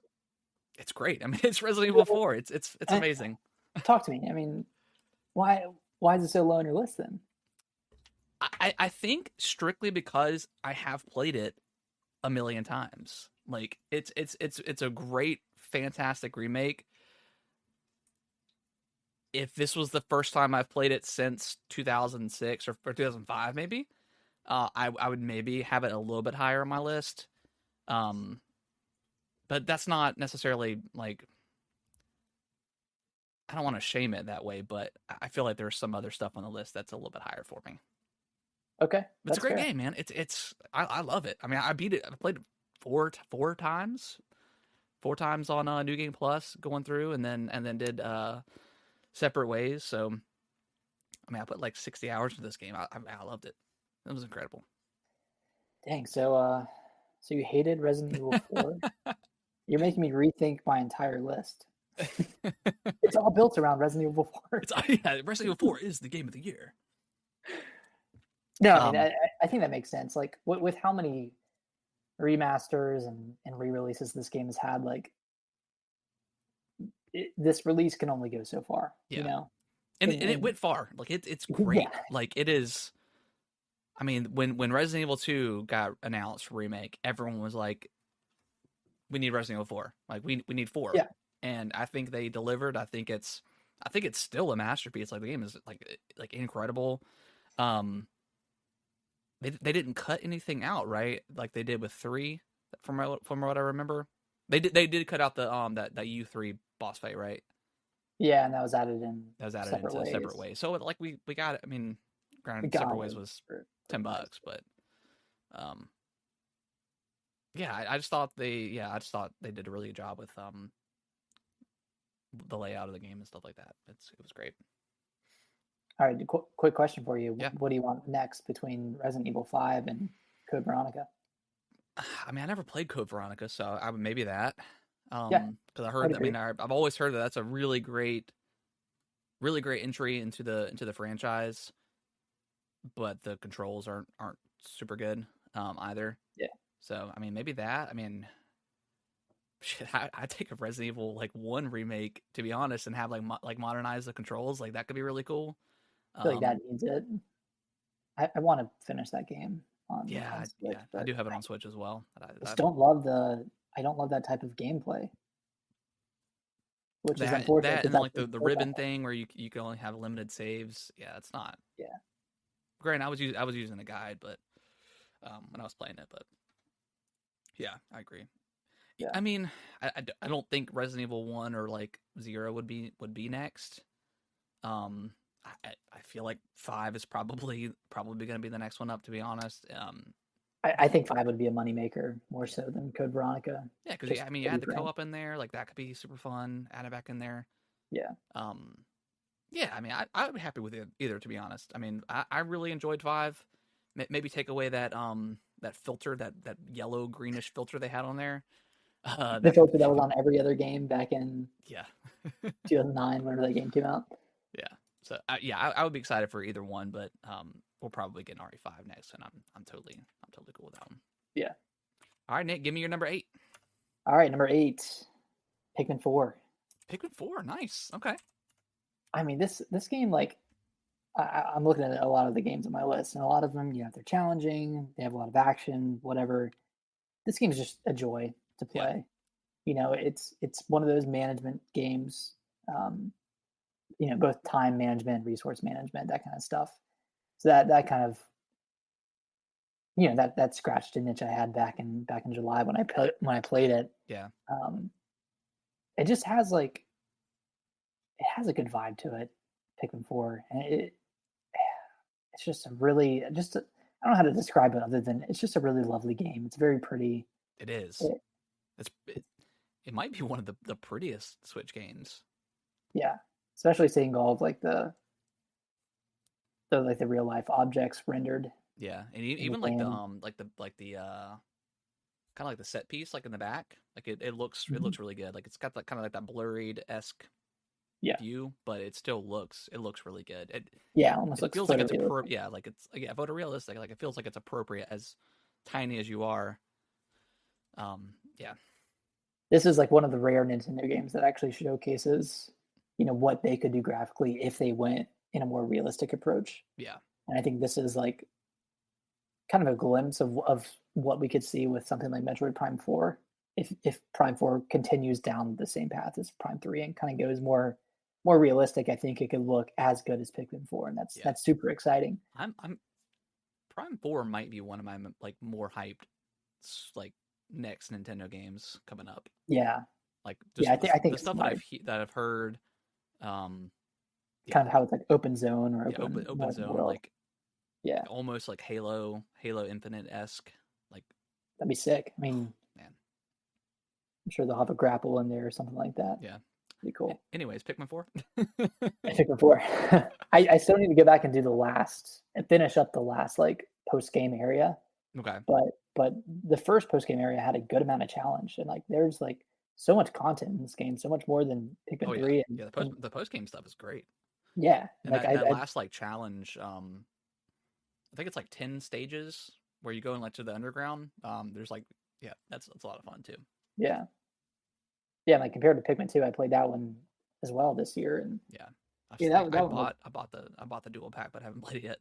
great. I mean, it's Resident Evil 4. It's amazing. Talk to me. I mean, why is it so low on your list then? I think strictly because I have played it a million times. Like it's a great, fantastic remake. If this was the first time I've played it since 2006 or 2005, maybe, I would maybe have it a little bit higher on my list. But that's not necessarily like I don't want to shame it that way, but I feel like there's some other stuff on the list that's a little bit higher for me. Okay, It's a great fair. game, man. I love it. I mean, I beat it. I played it four times on New Game Plus going through, and then did separate ways. So, I mean, I put like 60 hours into this game. I loved it. It was incredible. Dang. So you hated Resident Evil 4? You're making me rethink my entire list. It's all built around Resident Evil 4. Resident Evil 4 is the game of the year. No, I mean, I think that makes sense. Like with how many remasters and re-releases this game has had, like this release can only go so far. Yeah. And it went far. Like it's great. Yeah. Like it is. I mean, when Resident Evil 2 got announced for remake, everyone was like, "We need Resident Evil 4. Like we need 4." Yeah. And I think they delivered. I think it's I think it's still a masterpiece. Like the game is like incredible. Um, they didn't cut anything out, right? Like they did with 3, from what I remember. They did cut out the that U3 boss fight, right? Yeah, and that was added in That was added separate into separate ways. ways. So like we got it. I mean, We granted, separate got ways it was for ten price. bucks, but um, yeah, I just thought they did a really good job with the layout of the game and stuff like that. It was great. All right, quick question for you. Yeah, What do you want next between Resident Evil 5 and Code Veronica? I mean, I never played Code Veronica, so I would maybe that. Yeah, Because I I'd heard, I agree. mean, I've always heard that that's a really great entry into the franchise, but the controls aren't super good either. Yeah. So I mean, maybe that. I mean, shit, I take a Resident Evil like 1 remake, to be honest, and have like modernize the controls. Like that could be really cool. I feel like that Um, needs it. I want to finish that game on Switch, yeah, I but do have it I on Switch as well. just don't love the I don't love that type of gameplay, which is unfortunate That because and then that's like what the built on ribbon it. thing where you can only have limited saves. Yeah, it's not Yeah, great. I was using a guide, but when I was playing it, but yeah, I agree. yeah. I mean, I don't think Resident Evil 1 or like 0 would be next. Um, I feel like 5 is probably going to be the next one up, to be honest. I think 5 would be a moneymaker more Yeah, so than Code Veronica. yeah, because Just I mean, you to be add the frank. co-op in there, like that could be super fun. Add it back in there. Yeah, Um, yeah, I mean, I would be happy with either, to be honest. I mean, I really enjoyed 5. Maybe take away that filter, that yellow greenish filter they had on there. the That could filter that was be on every other game back in yeah. 2009, whenever that game came out. Yeah. So yeah, I would be excited for either one, but we'll probably get an RE5 next, and I'm totally cool with that one. Yeah. All right, Nick, give me your number 8. All right, number 8, Pikmin 4. Pikmin 4, nice. Okay. I mean, this game, like, I'm looking at a lot of the games on my list, and a lot of them, they're challenging, they have a lot of action, whatever. This game is just a joy to Yeah. play. It's one of those management games, um, both time management, resource management, that kind of stuff. So that kind of that scratched an itch I had back in July when I played it. Yeah. Um, it just has like it has a good vibe to it, Pikmin 4, and it's just a really just a, I don't know how to describe it other than it's just a really lovely game. It's very pretty. It is. It, It might be one of the prettiest Switch games. yeah, especially seeing all of like the real life objects rendered Yeah, and in the even like the game. kind of like the set piece like in the back, like it Mhm. looks really good. Like it's got that kind of like that blurred esque Yeah, view, but it looks really good. yeah, almost It looks feels like it's photorealistic. yeah, like it's yeah, photorealistic. Like it feels like it's appropriate as tiny as you are. Yeah, This is like one of the rare Nintendo games that actually showcases, what they could do graphically if they went in a more realistic approach. yeah, And I think this is like kind of a glimpse of what we could see with something like Metroid Prime 4 if Prime 4 continues down the same path as Prime 3 and kind of goes more realistic. I think it could look as good as Pikmin 4, and that's yeah. that's super exciting. I'm Prime 4 might be one of my like more hyped like next Nintendo games coming up. Yeah, Like yeah, just I think the it's stuff my that I've heard. Um, yeah, kind of how it's like open zone or yeah, open open zone, world. like Yeah, almost like Halo Infinite esque. Like, that'd be sick. I mean, man, I'm sure they'll have a grapple in there or something like that. yeah. Pretty cool. Anyways, Pikmin 4. I think before. I still need to go back and do the last and finish up the last like post game area. Okay. But the first post game area had a good amount of challenge and like there's like so much content in this game, so much more than Oh Pikmin yeah, 3 yeah. and The post game stuff is great, yeah, and like that I last like challenge. I think it's like 10 stages where you go in like to the underground. There's like yeah, that's a lot of fun too. yeah. Yeah, like compared to Pikmin 2, I played that one as well this year and Yeah, yeah, that one was I bought the dual pack, but I haven't played it yet.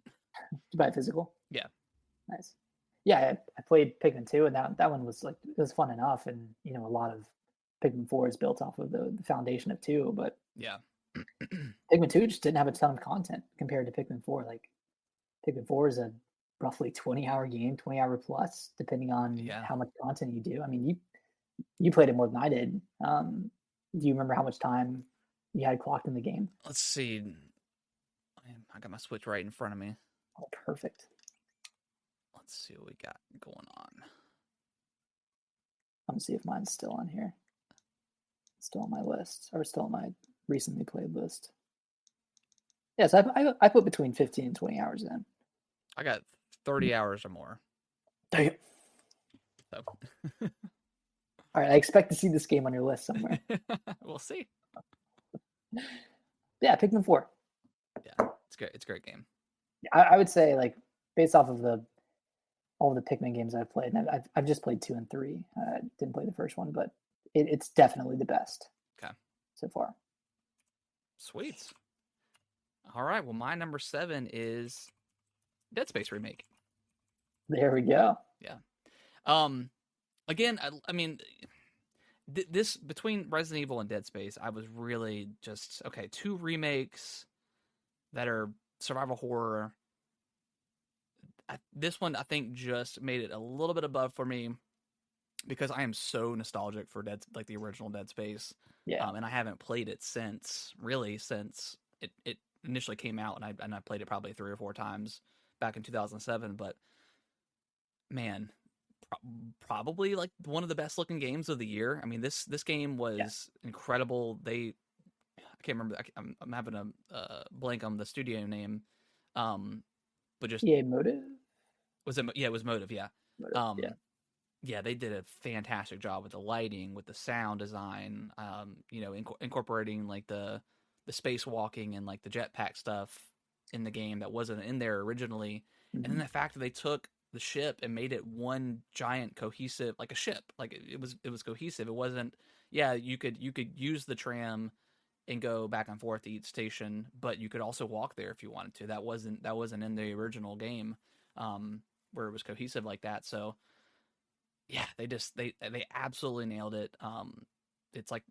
to buy physical. Yeah, Nice. Yeah, I played Pikmin 2 and that one was like it was fun enough and a lot of Pikmin 4 is built off of the foundation of 2, but yeah. Pikmin 2 just didn't have a ton of content compared to Pikmin 4. Like Pikmin 4 is a roughly 20-hour game, 20-hour plus, depending on Yeah. how much content you do. I mean, you played it more than I did. Do you remember how much time you had clocked in the game? Let's see. I got my Switch right in front of me. Oh, perfect. Let's see what we got going on. Let me see if mine's still on here. It's still on my list, or still on my recently played list. Yes, I put between 15 and 20 hours in. I got 30 hours or more. Damn. So. All right, I expect to see this game on your list somewhere. We'll see. Yeah, Pikmin 4. Yeah, it's great. It's a great game. I would say, like, based off of all the Pikmin games I've played, and I've just played 2 and 3. Didn't play the first one, but it's definitely the best. Okay. So far. Sweet. All right. Well, my number 7 is Dead Space remake. There we go. Yeah. Again, I mean, this between Resident Evil and Dead Space, I was really just okay. 2 remakes that are survival horror. This one I think just made it a little bit above for me because I am so nostalgic for like the original Dead Space. Yeah. And I haven't played it since it initially came out, and I played it probably 3 or 4 times back in 2007. But man, probably like one of the best looking games of the year. I mean, this game was incredible. I can't remember. I'm having a blank on the studio name. But just EA Motive. was it? Yeah, it was Motive. Yeah. Yeah. Yeah, they did a fantastic job with the lighting, with the sound design. Incorporating like the spacewalking and like the jetpack stuff in the game that wasn't in there originally, and then the fact that they took the ship and made it one giant cohesive, like a ship, like it was cohesive. It wasn't. Yeah, you could use the tram and go back and forth to each station, but you could also walk there if you wanted to. That wasn't in the original game, where it was cohesive like that. So yeah, they absolutely nailed it. It's like,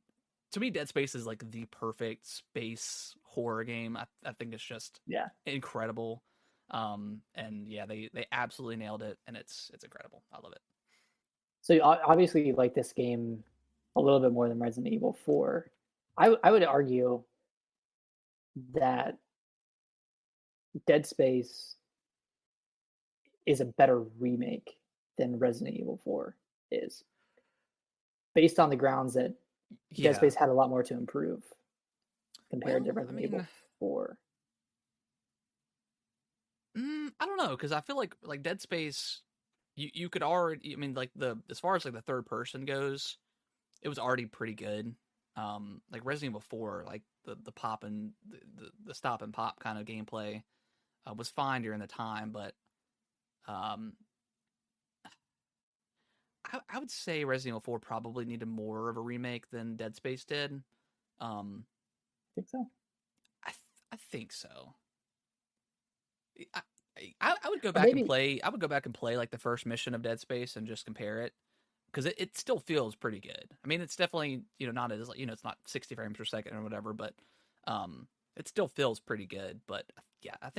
to me, Dead Space is like the perfect space horror game. I think it's just incredible. And yeah, they absolutely nailed it, and it's incredible. I love it. So obviously you like this game a little bit more than Resident Evil 4. I would argue that Dead Space is a better remake than Resident Evil 4 is, based on the grounds that Dead Space had a lot more to improve compared to Resident Evil 4. I don't know, because I feel like Dead Space, you could already. I mean, like as far as like the third person goes, it was already pretty good. Like Resident Evil 4, like the pop and the stop and pop kind of gameplay was fine during the time, but I would say Resident Evil 4 probably needed more of a remake than Dead Space did. Think so? I think so. I would go back and play. I would go back and play like the first mission of Dead Space and just compare it, because it still feels pretty good. I mean, it's definitely not as it's not 60 frames per second or whatever, but it still feels pretty good. But yeah, I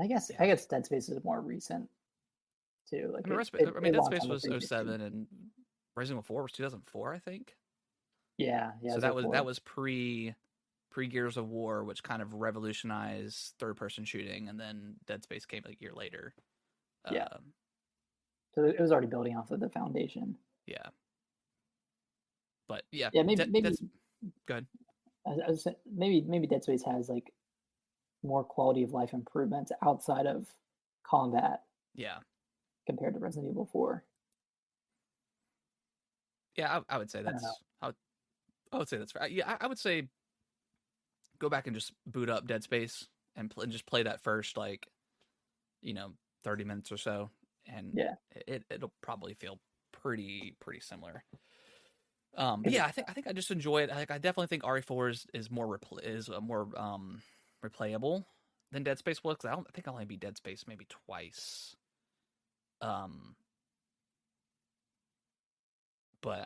guess Dead Space is more recent too. Like Dead Space was 07 and Resident Evil 4 was 2004, I think. Yeah. So that was pre Gears of War, which kind of revolutionized third person shooting, and then Dead Space came a year later. Yeah. So it was already building off of the foundation. Yeah. But yeah. Yeah, maybe go ahead. I was saying, maybe Dead Space has like more quality of life improvements outside of combat. Yeah. Compared to Resident Evil 4. Yeah, I would say that's. I would say that's right. Yeah, I would say go back and just boot up Dead Space and just play that first 30 minutes or so, and it'll probably feel pretty similar. But yeah, I think I just enjoy it. Like, I definitely think RE4 is more replayable than Dead Space was. I think I only beat Dead Space maybe twice. But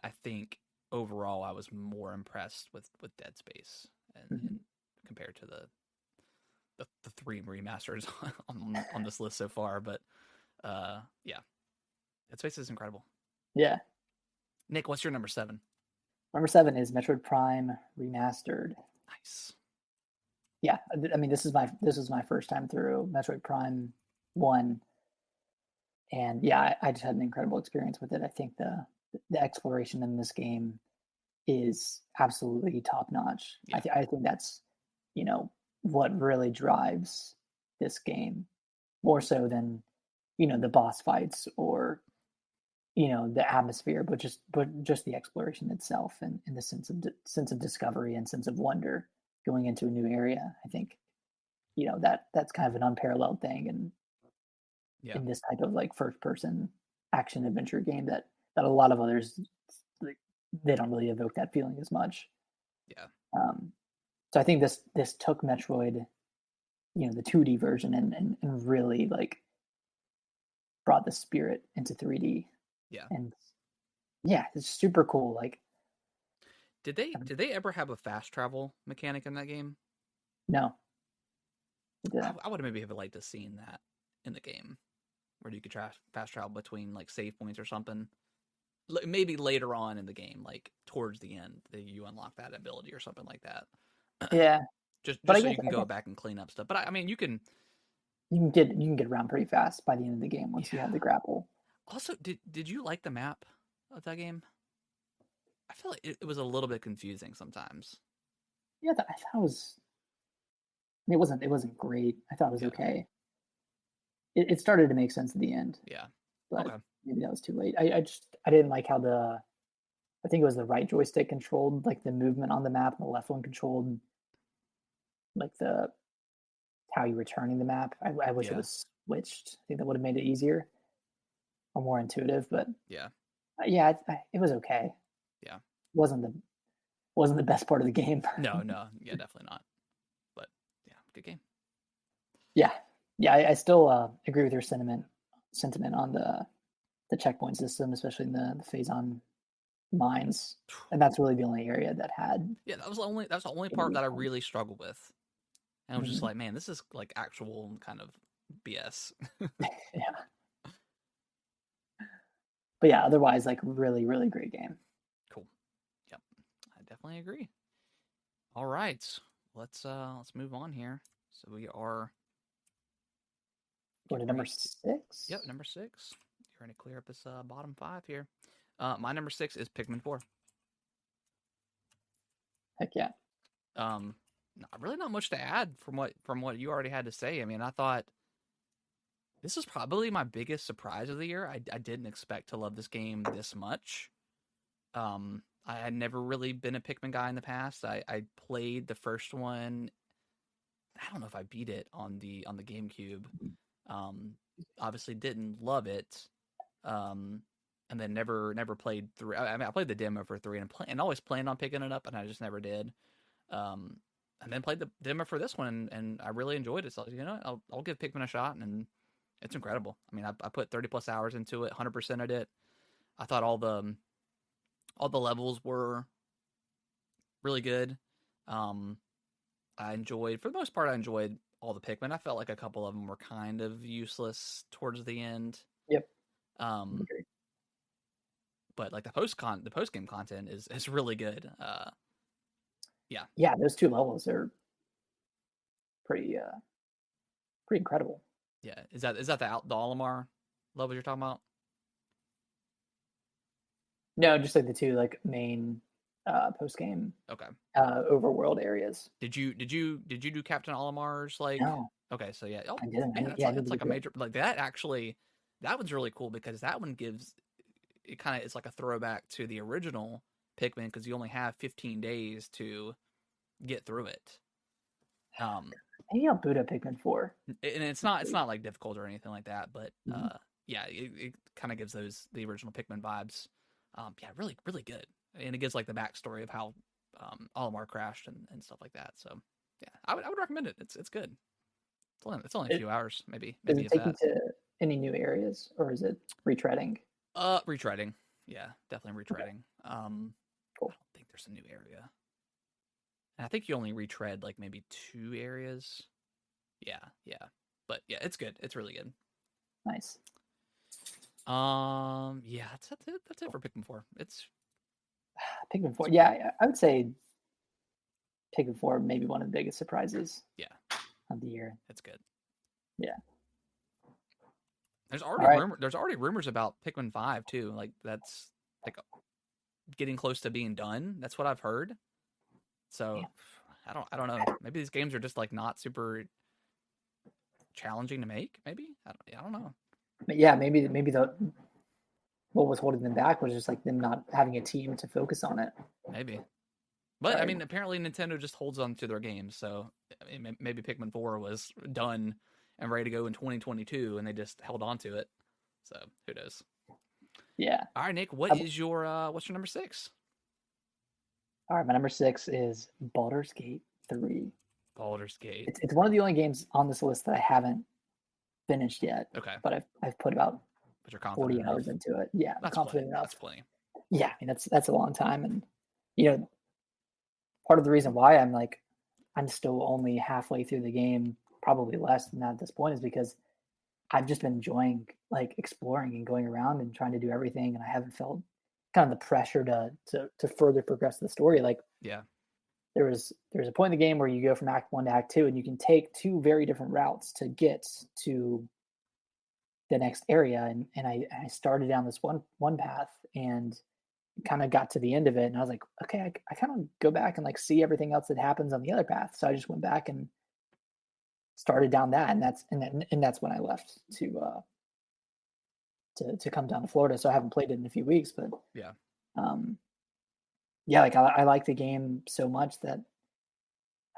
I think overall I was more impressed with Dead Space, and compared to the three remasters on this list so far. But yeah, Dead Space is incredible. Yeah. Nick, what's your number 7? Number 7 is Metroid Prime Remastered. Nice. Yeah, I mean this is my first time through Metroid Prime 1, and yeah, I just had an incredible experience with it. I think the exploration in this game is absolutely top notch. Yeah. I think that's, you know, what really drives this game more so than, the boss fights or, the atmosphere, but just the exploration itself and the sense of discovery and sense of wonder going into a new area. I think, that's kind of an unparalleled thing Yeah. in this type of like first person action adventure game that a lot of others, like, they don't really evoke that feeling as much. Yeah. Um, so I think this took Metroid, the 2D version and really like brought the spirit into 3D. Yeah. And yeah, it's super cool. Like, Did they ever have a fast travel mechanic in that game? no, it didn't. I would have maybe have liked to seen that in the game, where you could fast travel between like save points or something. Maybe later on in the game, like towards the end, that you unlock that ability or something like that. Yeah, just but just I so guess you can I go guess back and clean up stuff. But I mean, you can. you can get around pretty fast by the end of the game once you Yeah. have the grapple. Also, did you like the map of that game? I feel like it was a little bit confusing sometimes. Yeah, I thought it was. I mean, it wasn't great. I thought it was Yeah. okay. It started to make sense at the end, Yeah. but Okay. maybe that was too late. I didn't like how I think it was the right joystick controlled like the movement on the map, and the left one controlled like the how you were turning the map. I wish it Yeah. was switched. I think that would have made it easier or more intuitive. But Yeah. yeah, it was okay. Yeah. wasn't the wasn't the best part of the game. No. No. Yeah. Definitely not. But yeah, good game. Yeah, yeah. I still agree with your sentiment on the checkpoint system, especially in the phase on mines, and that's really the only area that had Yeah, that's the only any part that I weakness. really struggled with. And I was just Mhm. like, man, this is like actual kind of BS. Yeah, but yeah, otherwise, like really, really great game. Cool. Yep. I definitely agree. All right. Let's move on here. So we are Going getting to number ready to, six. yep, number 6. You're going to clear up this bottom 5 here. My number 6 is Pikmin 4. Heck yeah. Really not much to add from what you already had to say. I mean, I thought this is probably my biggest surprise of the year. I didn't expect to love this game this much. I had never really been a Pikmin guy in the past. I played the first one. I don't know if I beat it on the GameCube. Um, Obviously didn't love it. Um, and then never played 3. I mean, I played the demo for 3 and always planned on picking it up, and I just never did. Um, and then played the demo for this one, and I really enjoyed it. So I'll give Pikmin a shot, and it's incredible. I mean, I put 30 plus hours into it, 100% of it. I thought all the levels were really good. Um, I enjoyed, for the most part, I enjoyed all the Pikmin. I felt like a couple of them were kind of useless towards the end. Yep. Um, Agree. but like the post game content is really good. Yeah, Yeah, those two levels are pretty pretty incredible. yeah. Is that the Olimar levels you're talking about? No, just like the two like main post game Okay. overworld areas. Did you do Captain Olimar's like? No, Okay, so yeah. Oh I didn't. man, that's Yeah, I like need that's to like a do it. major like that actually. That one's really cool because that one gives it kind of it's like a throwback to the original Pikmin because you only have 15 days to get through it. Um, Maybe I'll boot up Pikmin 4. and it's not like difficult or anything like that, but Mhm. yeah, it kind of gives the original Pikmin vibes. Yeah, really really good, and it gives like the backstory of how Olimar crashed and stuff like that. So yeah, I would recommend it. It's good. It's only a It, few hours, maybe does maybe it if take you that. to any new areas, or is it retreading? Retreading. Yeah, definitely Okay, retreading. I cool. don't think there's a new area. And I think you only retread like maybe 2 areas. Yeah. But yeah, it's good. It's really good. Nice. Yeah, that's it for Pikmin 4. It's Pikmin 4. it's Yeah, great. I would say Pikmin 4 maybe one of the biggest surprises Yeah, of the year. it's good. Yeah. There's All already right. rumors about Pikmin 5 too. Like that's like getting close to being done. That's what I've heard. So Damn. I don't know. Maybe these games are just like not super challenging to make. Maybe I don't know. But yeah, maybe the what was holding them back was just like them not having a team to focus on it. Maybe. But I Right. mean, apparently Nintendo just holds on to their games. So I mean, maybe Pikmin 4 was done and ready to go in 2022, and they just held on to it. So who knows? Yeah. All right, Nick. What is your what's your number 6? All right. My number 6 is Baldur's Gate 3. Baldur's Gate. It's one of the only games on this list that I haven't finished yet, Okay, but I've put about but you're confident 40 enough. hours into it. Yeah, I'm That's plenty. confident enough. That's plenty. Yeah, I mean that's a long time, and you know, part of the reason why I'm still only halfway through the game, probably less than that at this point, is because I've just been enjoying like exploring and going around and trying to do everything, and I haven't felt kind of the pressure to further progress the story. Like Yeah. there's a point in the game where you go from Act 1 to Act 2, and you can take two very different routes to get to the next area, and I started down this one path and kind of got to the end of it, and I was like, okay, I kind of go back and like see everything else that happens on the other path. So I just went back and started down that, and that's when I left to come down to Florida. So I haven't played it in a few weeks, but Yeah. um, yeah, like I like the game so much that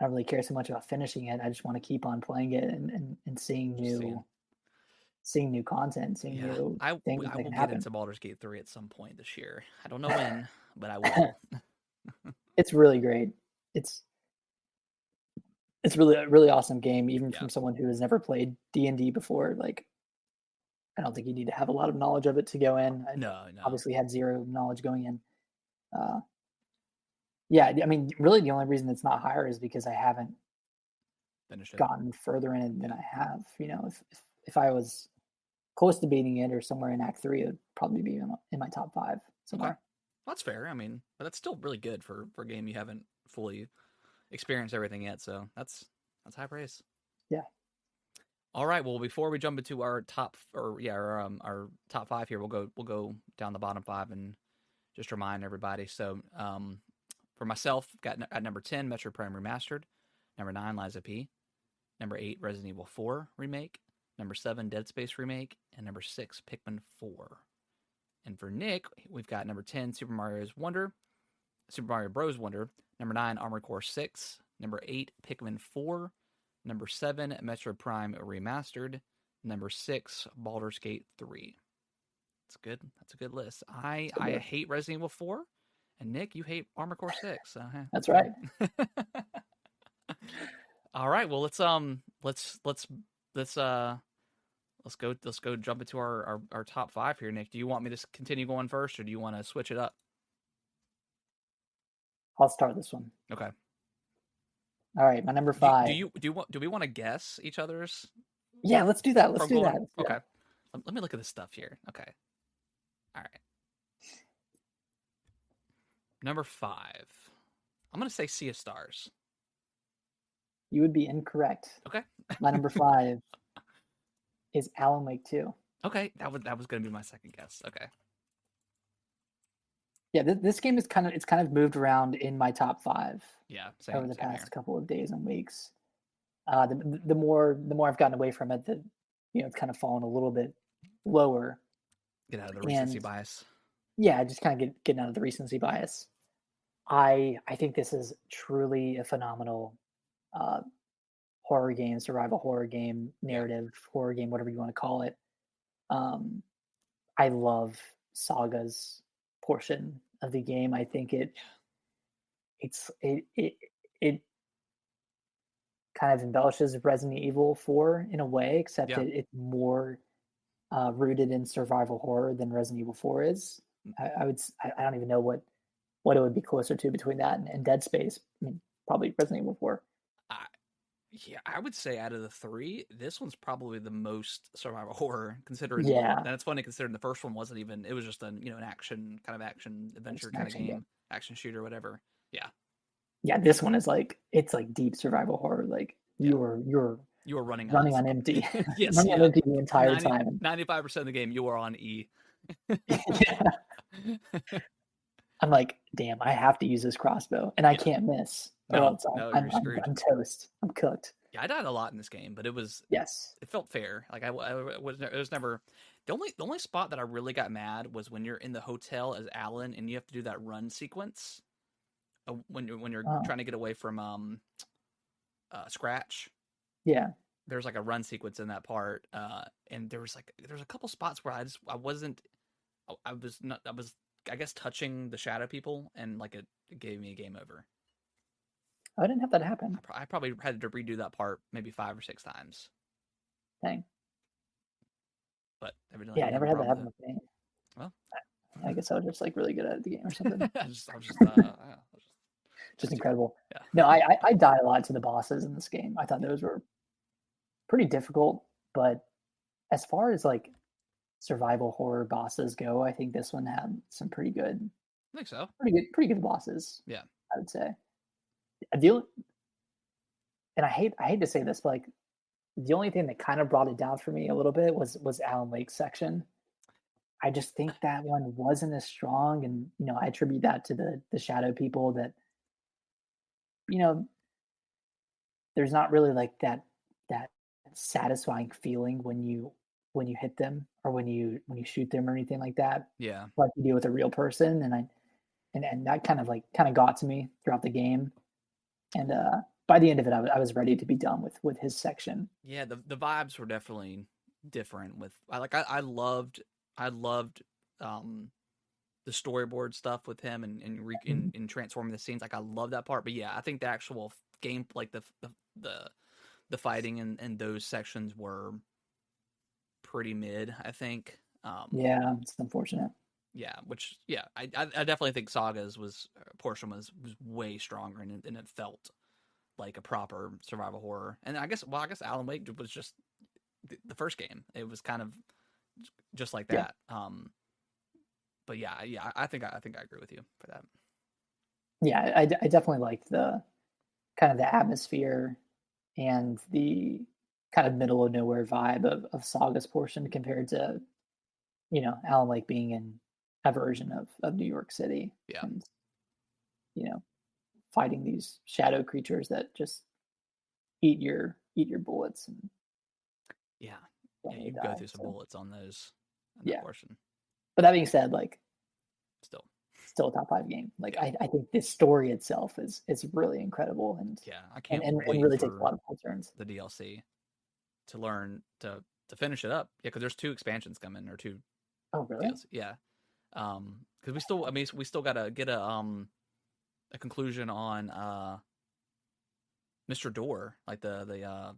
I don't really care so much about finishing it. I just want to keep on playing it and seeing Just seeing. new content, seeing Yeah. new things I that will can get happen. into Baldur's Gate 3 at some point this year. I don't know when, but I will. It's really great. It's it's really a really awesome game, even Yeah. from someone who has never played D&D before. Like, I don't think you need to have a lot of knowledge of it to go in. I No. obviously had zero knowledge going in. Uh, yeah, I mean, really, the only reason it's not higher is because I haven't Finished it. gotten further in it than Yeah. I have. You know, if I was close to beating it or somewhere in Act 3, it would probably be in my top 5 Okay. somewhere. That's fair. I mean, but that's still really good for a game you haven't fully experienced everything yet. So that's high praise. Yeah. All right. Well, before we jump into our top our top 5 here, we'll go down the bottom 5 and just remind everybody. So for myself, got at number 10, Metroid Prime Remastered. Number 9, Liza P. Number 8, Resident Evil 4 Remake. Number 7, Dead Space Remake. And number 6, Pikmin 4. And for Nick, we've got number 10, Super Mario Bros. Wonder. Number 9, Armored Core 6. Number 8, Pikmin 4. Number 7, Metroid Prime Remastered. Number 6, Baldur's Gate 3. That's good. That's a good list. I hate Resident Evil 4, and Nick, you hate Armored Core 6. So, That's right. All right. Well, let's go jump into our top 5 here, Nick. Do you want me to continue going first, or do you want to switch it up? I'll start this one. Okay. All right, my number 5. Do we want to guess each other's Yeah, let's do that. Let's from do going? that. Let's do Okay. that. Let me look at this stuff here. Okay. All right. Number 5. I'm gonna say Sea of Stars. You would be incorrect. Okay. My number 5 is Alan Wake 2. Okay. That was gonna be my second guess. Okay. Yeah, this game is kind of moved around in my top 5 Yeah. over Same. the Same past here. couple of days and weeks. The more I've gotten away from it, it's kind of fallen a little bit lower. Get out of the recency And bias. yeah, just kind of getting out of the recency bias. I think this is truly a phenomenal horror game, survival horror game, Yeah. narrative horror game, whatever you want to call it. Um, I love Saga's portion of the game. I think it kind of embellishes Resident Evil 4 in a way, except Yeah. it's more rooted in survival horror than Resident Evil 4 is. I don't even know what it would be closer to between that and Dead Space. I mean, probably Resident Evil 4. I, yeah, I would say out of the three, this one's probably the most survival horror. Considering, Yeah, and it's funny considering the first one wasn't even. It was just an an action it's adventure an kind of action game. game, action shooter, whatever. Yeah, Yeah, this one is like it's like deep survival horror. Like yeah. you're You are running on running on empty, yes, running on yeah. empty the entire time. 95% of the game you are on E. Yeah, I'm like, damn, I have to use this crossbow, and I Yeah. can't miss, or No, else no, I'm you're I'm, screwed. I'm toast. I'm cooked. Yeah, I died a lot in this game, but Yes. it felt fair. Like it was never the only spot that I really got mad was when you're in the hotel as Alan and you have to do that run sequence when you're Oh, trying to get away from Scratch. yeah. There's like a run sequence in that part, and there's a couple spots where I wasn't I was not I was I guess touching the shadow people and like it gave me a game over. I didn't have that happen. I probably had to redo that part maybe 5 or 6 times, Dang. but evidently I Yeah, I didn't have never a had that problem with happen it. with me. Well, I guess I was just like really good at the game or something. I was just Just just too good. incredible. No, Yeah. I died a lot to the bosses in this game. I thought Yeah. those were pretty difficult, but as far as like survival horror bosses go, I think this one had some I think so. pretty good bosses. Yeah. I would say. The only, and I hate to say this, but like the only thing that kind of brought it down for me a little bit was Alan Lake's section. I just think that one wasn't as strong, and I attribute that to the shadow people that you know there's not really like that satisfying feeling when you hit them or when you shoot them or anything like that, Yeah. like you do with a real person. And that kind of got to me throughout the game. And by the end of it, I was ready to be done with his section. Yeah, the vibes were definitely different with I loved um the storyboard stuff with him Mhm. and transforming the scenes. Like I love that part. But yeah, I think the actual game like the the fighting and those sections were pretty mid, I think. Yeah, it's unfortunate. Yeah, which yeah, I definitely think Saga's was portion was way stronger and it felt like a proper survival horror. And I guess Alan Wake was just the first game. It was kind of just like Yeah, that. But yeah, I think I agree with you for that. yeah, I definitely liked the kind of the atmosphere and the kind of middle of nowhere vibe of Saga's portion compared to Alan Lake being in a version of New York City Yeah, and you know fighting these shadow creatures that just eat your bullets and yeah, don't yeah. really You go die. through some So bullets on those on that yeah, portion. but that being said, like Still, still a top 5 game. Like yeah, I think this story itself is really incredible yeah. I can't and wait really takes a for lot of cool turns. the DLC to learn to finish it up. Yeah, because there's 2 expansions coming or 2 Oh really? DLC. Yeah, because we still I mean we still gotta get a conclusion on Mr. Door, like the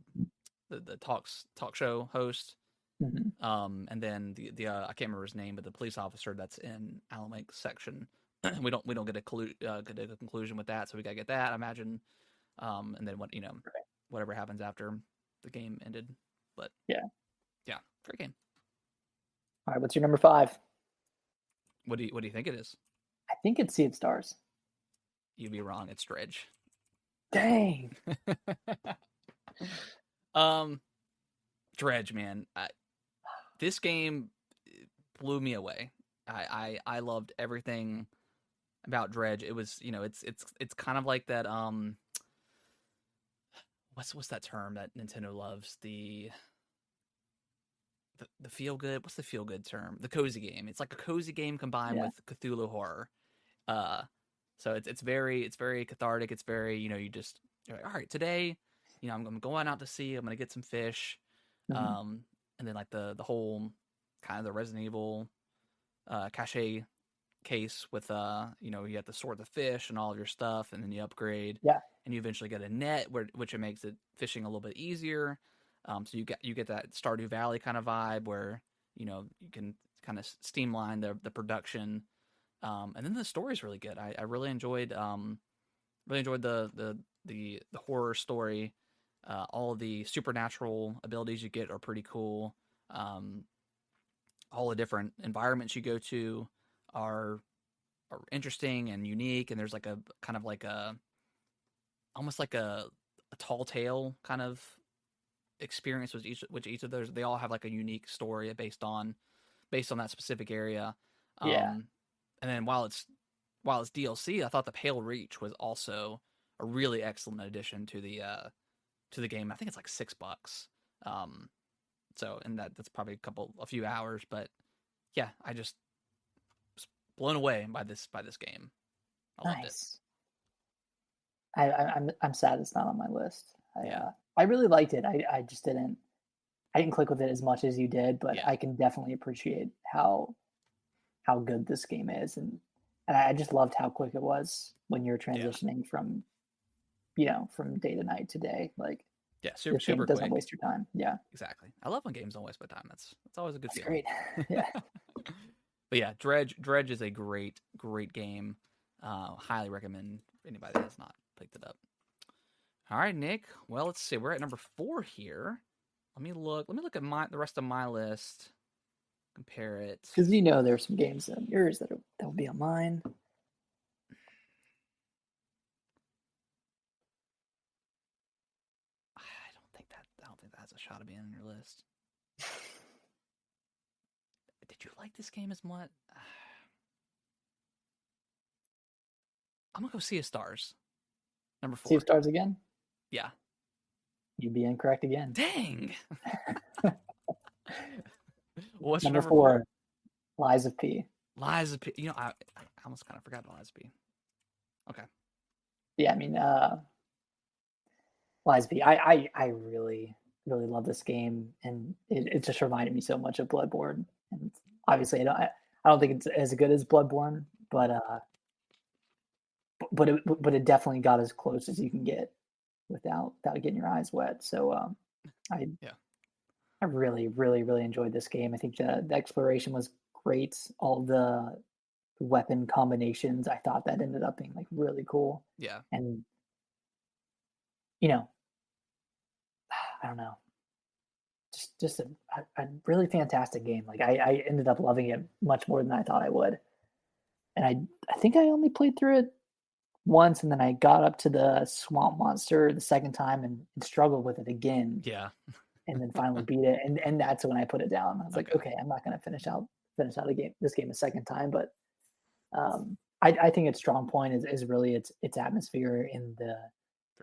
talk show host. Hmm. And then the I can't remember his name, but the police officer that's in Alan Lake's section. We don't get get a conclusion with that, so we gotta get that. I imagine, and then Right. whatever happens after the game ended. But Yeah. yeah, great game. All right. What's your number 5? What do you think it is? I think it's Sea of Stars. You'd be wrong. It's Dredge. Dang. um, Dredge, man. This game blew me away. I loved everything about Dredge. It was it's kind of like that what's that term that Nintendo loves, the feel good, what's the feel good term, the cozy game. It's like a cozy game combined Yeah. with Cthulhu horror. Uh, so it's very cathartic. It's very you're like, all right, today I'm going out to sea. I'm gonna get some fish. Hmm. Um, and then like the whole kind of the Resident Evil cache case with you have to sort the fish and all of your stuff, and then you upgrade Yeah. and you eventually get a net which it makes it fishing a little bit easier. So you get that Stardew Valley kind of vibe where you can kind of streamline the production. And then the story is really good. I really enjoyed Really enjoyed the horror story. All of the supernatural abilities you get are pretty cool. Um, all the different environments you go to are are interesting and unique, and there's like a kind of like a almost like a tall tale kind of experience with each of those. They all have like a unique story based on that specific area. Yeah. Um, and then while it's DLC, I thought the Pale Reach was also a really excellent addition to the game. I think it's like $6. Um, so and that's probably a few hours, but yeah, I just was blown away by this game. I loved it. Nice. I'm sad it's not on my list. Yeah, I really liked it. I just I didn't click with it as much as you did, but yeah, I can definitely appreciate how good this game is, and I just loved how quick it was when you're yeah, transitioning from from day to night to day. Like yeah. Super this game super doesn't quick. waste your time. Yeah, Exactly. I love when games don't waste my time. That's always a good that's feeling. great. Yeah, But yeah, Dredge is a great game. Highly recommend anybody that has not picked it up. All right, Nick. Well, let's see. We're at number 4 here. Let me look at the rest of my list. Compare it. because there's some games on yours that will be on mine. I don't think that has a shot of being on your list. Did you like this game as much? I'm gonna go Sea of Stars. Number See if 4. stars again. Yeah. You'd be incorrect again. Dang. What's your Number number 4? 4, Lies of P. Lies of P. You know, I almost kind of forgot about Lies of P. Okay. Yeah, I mean, Lies of P. I really love this game, and it just reminded me so much of Bloodborne. And obviously, I don't think it's as good as Bloodborne, but it definitely got as close as you can get without getting your eyes wet. So I Yeah. I really enjoyed this game. I think the exploration was great. All the weapon combinations, I thought that ended up being like really cool. Yeah. And you know, I don't know, just a really fantastic game. Like I ended up loving it much more than I thought I would. And I think I only played through it once, and then I got up to the swamp monster the second time and struggled with it again, Yeah. and then finally beat it. And that's when I put it down. I was like, Okay. okay, I'm not going to finish out this game a second time. But I think its strong point is really its atmosphere in For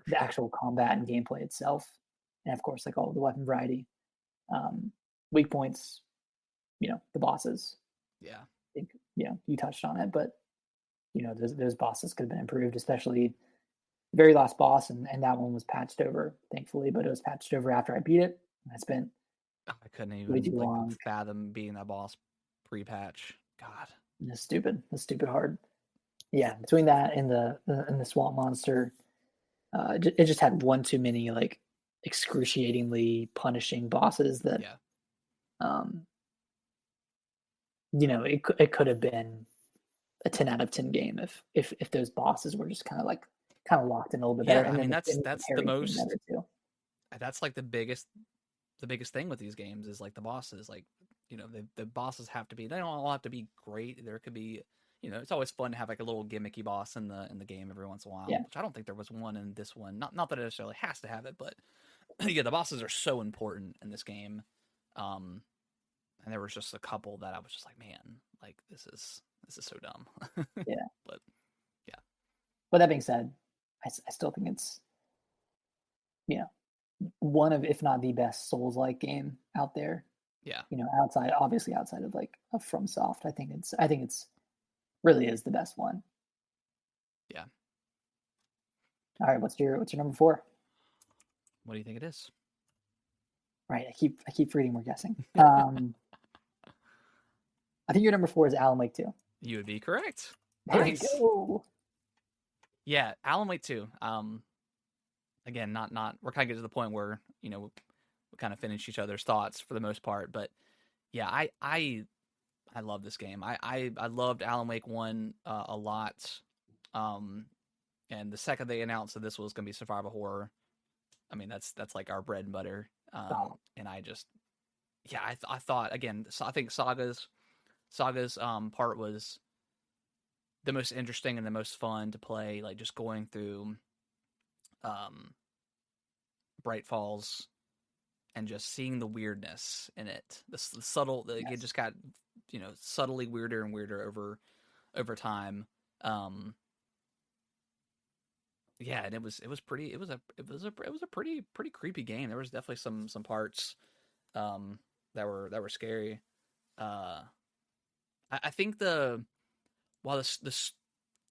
the sure. actual combat and gameplay itself, and of course, like all the weapon variety. Um, Weak points, the bosses. Yeah. I think you touched on it, but those bosses could have been improved, especially the very last boss, and that one was patched over, thankfully. But it was patched over after I beat it. I spent I couldn't way even too like long. fathom beating that boss pre-patch. God. It's stupid hard. Yeah, between that and the swamp monster, it just had one too many like excruciatingly punishing bosses that Yeah. um, it could have been a 10 out of 10 game if those bosses were just kind of locked in a little bit better, Yeah, I and mean then the that's the parry came most better too. that's like the biggest thing with these games is like the bosses. Like, the bosses have to be they don't all have to be great. There could be it's always fun to have like a little gimmicky boss in the game every once in a while, Yeah, which I don't think there was one in this one. Not that it necessarily has to have it, but yeah, the bosses are so important in this game. Um and there was just a couple that I was just like, man, like this is so dumb. yeah. But yeah, But that being said, I still think it's you know one of, if not the best Souls-like game out there. yeah, Obviously outside of like of FromSoft, I think it's really is the best one. yeah. All right, what's your number 4? What do you think it is? Right, I keep reading. We're guessing. I think your number 4 is Alan Wake 2. You would be correct. There we Nice. go. Yeah, Alan Wake 2. Again, not we're kind of getting to the point where we kind of finish each other's thoughts for the most part, but yeah, I love this game. I loved Alan Wake 1 a lot. Um, And the second they announced that this was going to be survival horror, I mean that's like our bread and butter. Oh, And I just yeah, I thought again, so I think Saga's part was the most interesting and the most fun to play. Like just going through um Bright Falls and just seeing the weirdness in it, the subtle, like it yes. just got subtly weirder and weirder over time. Um, yeah, and it was pretty. It was a pretty creepy game. There was definitely some parts um, that were scary. Uh, I think while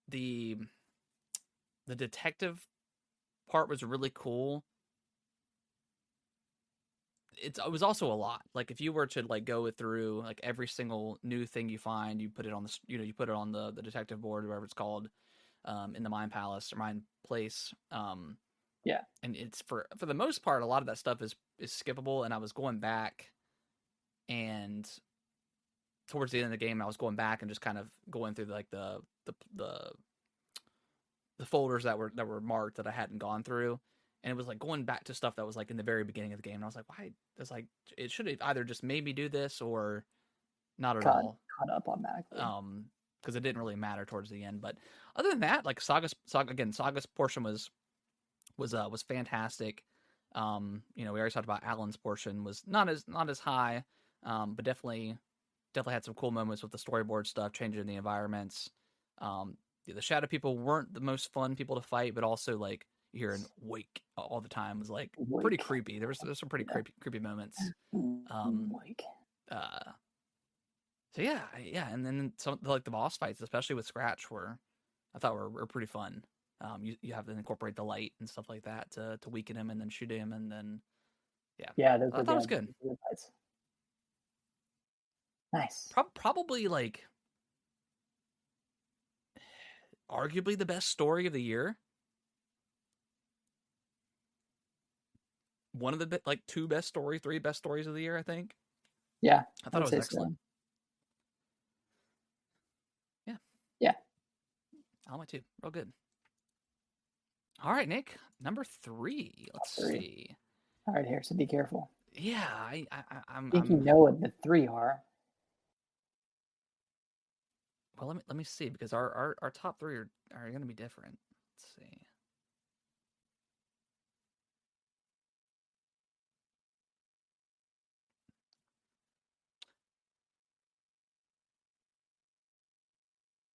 the the detective part was really cool, it was also a lot. Like if you were to like go through like every single new thing you find, you put it on you put it on the detective board, whatever it's called, in the Mind Palace or Mind Place. Yeah. And it's for the most part, a lot of that stuff is skippable. And I was going back and towards the end of the game, I was going back and just kind of going through like the folders that were marked that I hadn't gone through, and it was like going back to stuff that was like in the very beginning of the game. And I was like, why? It's like it should have either just made me do this or not at Caught all. caught up automatically. Because it didn't really matter towards the end. But other than that, like Saga's portion was fantastic. We already talked about Alan's portion was not as high, but definitely had some cool moments with the storyboard stuff, changing the environments. Um, the Shadow people weren't the most fun people to fight, but also like you hearing "wake" all the time was like pretty Wake. creepy. There's some pretty Yeah. creepy moments. Um, Wake. uh, so yeah, and then some like the boss fights, especially with Scratch, I thought were pretty fun. You have to incorporate the light and stuff like that to weaken him and then shoot him and then yeah, Yeah, those I were thought it was good. good. Those were good fights. Nice. Probably like arguably the best story of the year. One of the like two best stories, three best stories of the year, I think. Yeah, I I thought it would was say excellent. so. Yeah, Yeah. I went too. Real good. All right, Nick, number three. Let's Three. see. All right, Harrison, be careful. Yeah, I think you know what the three are. well. Let me see because our top three are going to be different. Let's see.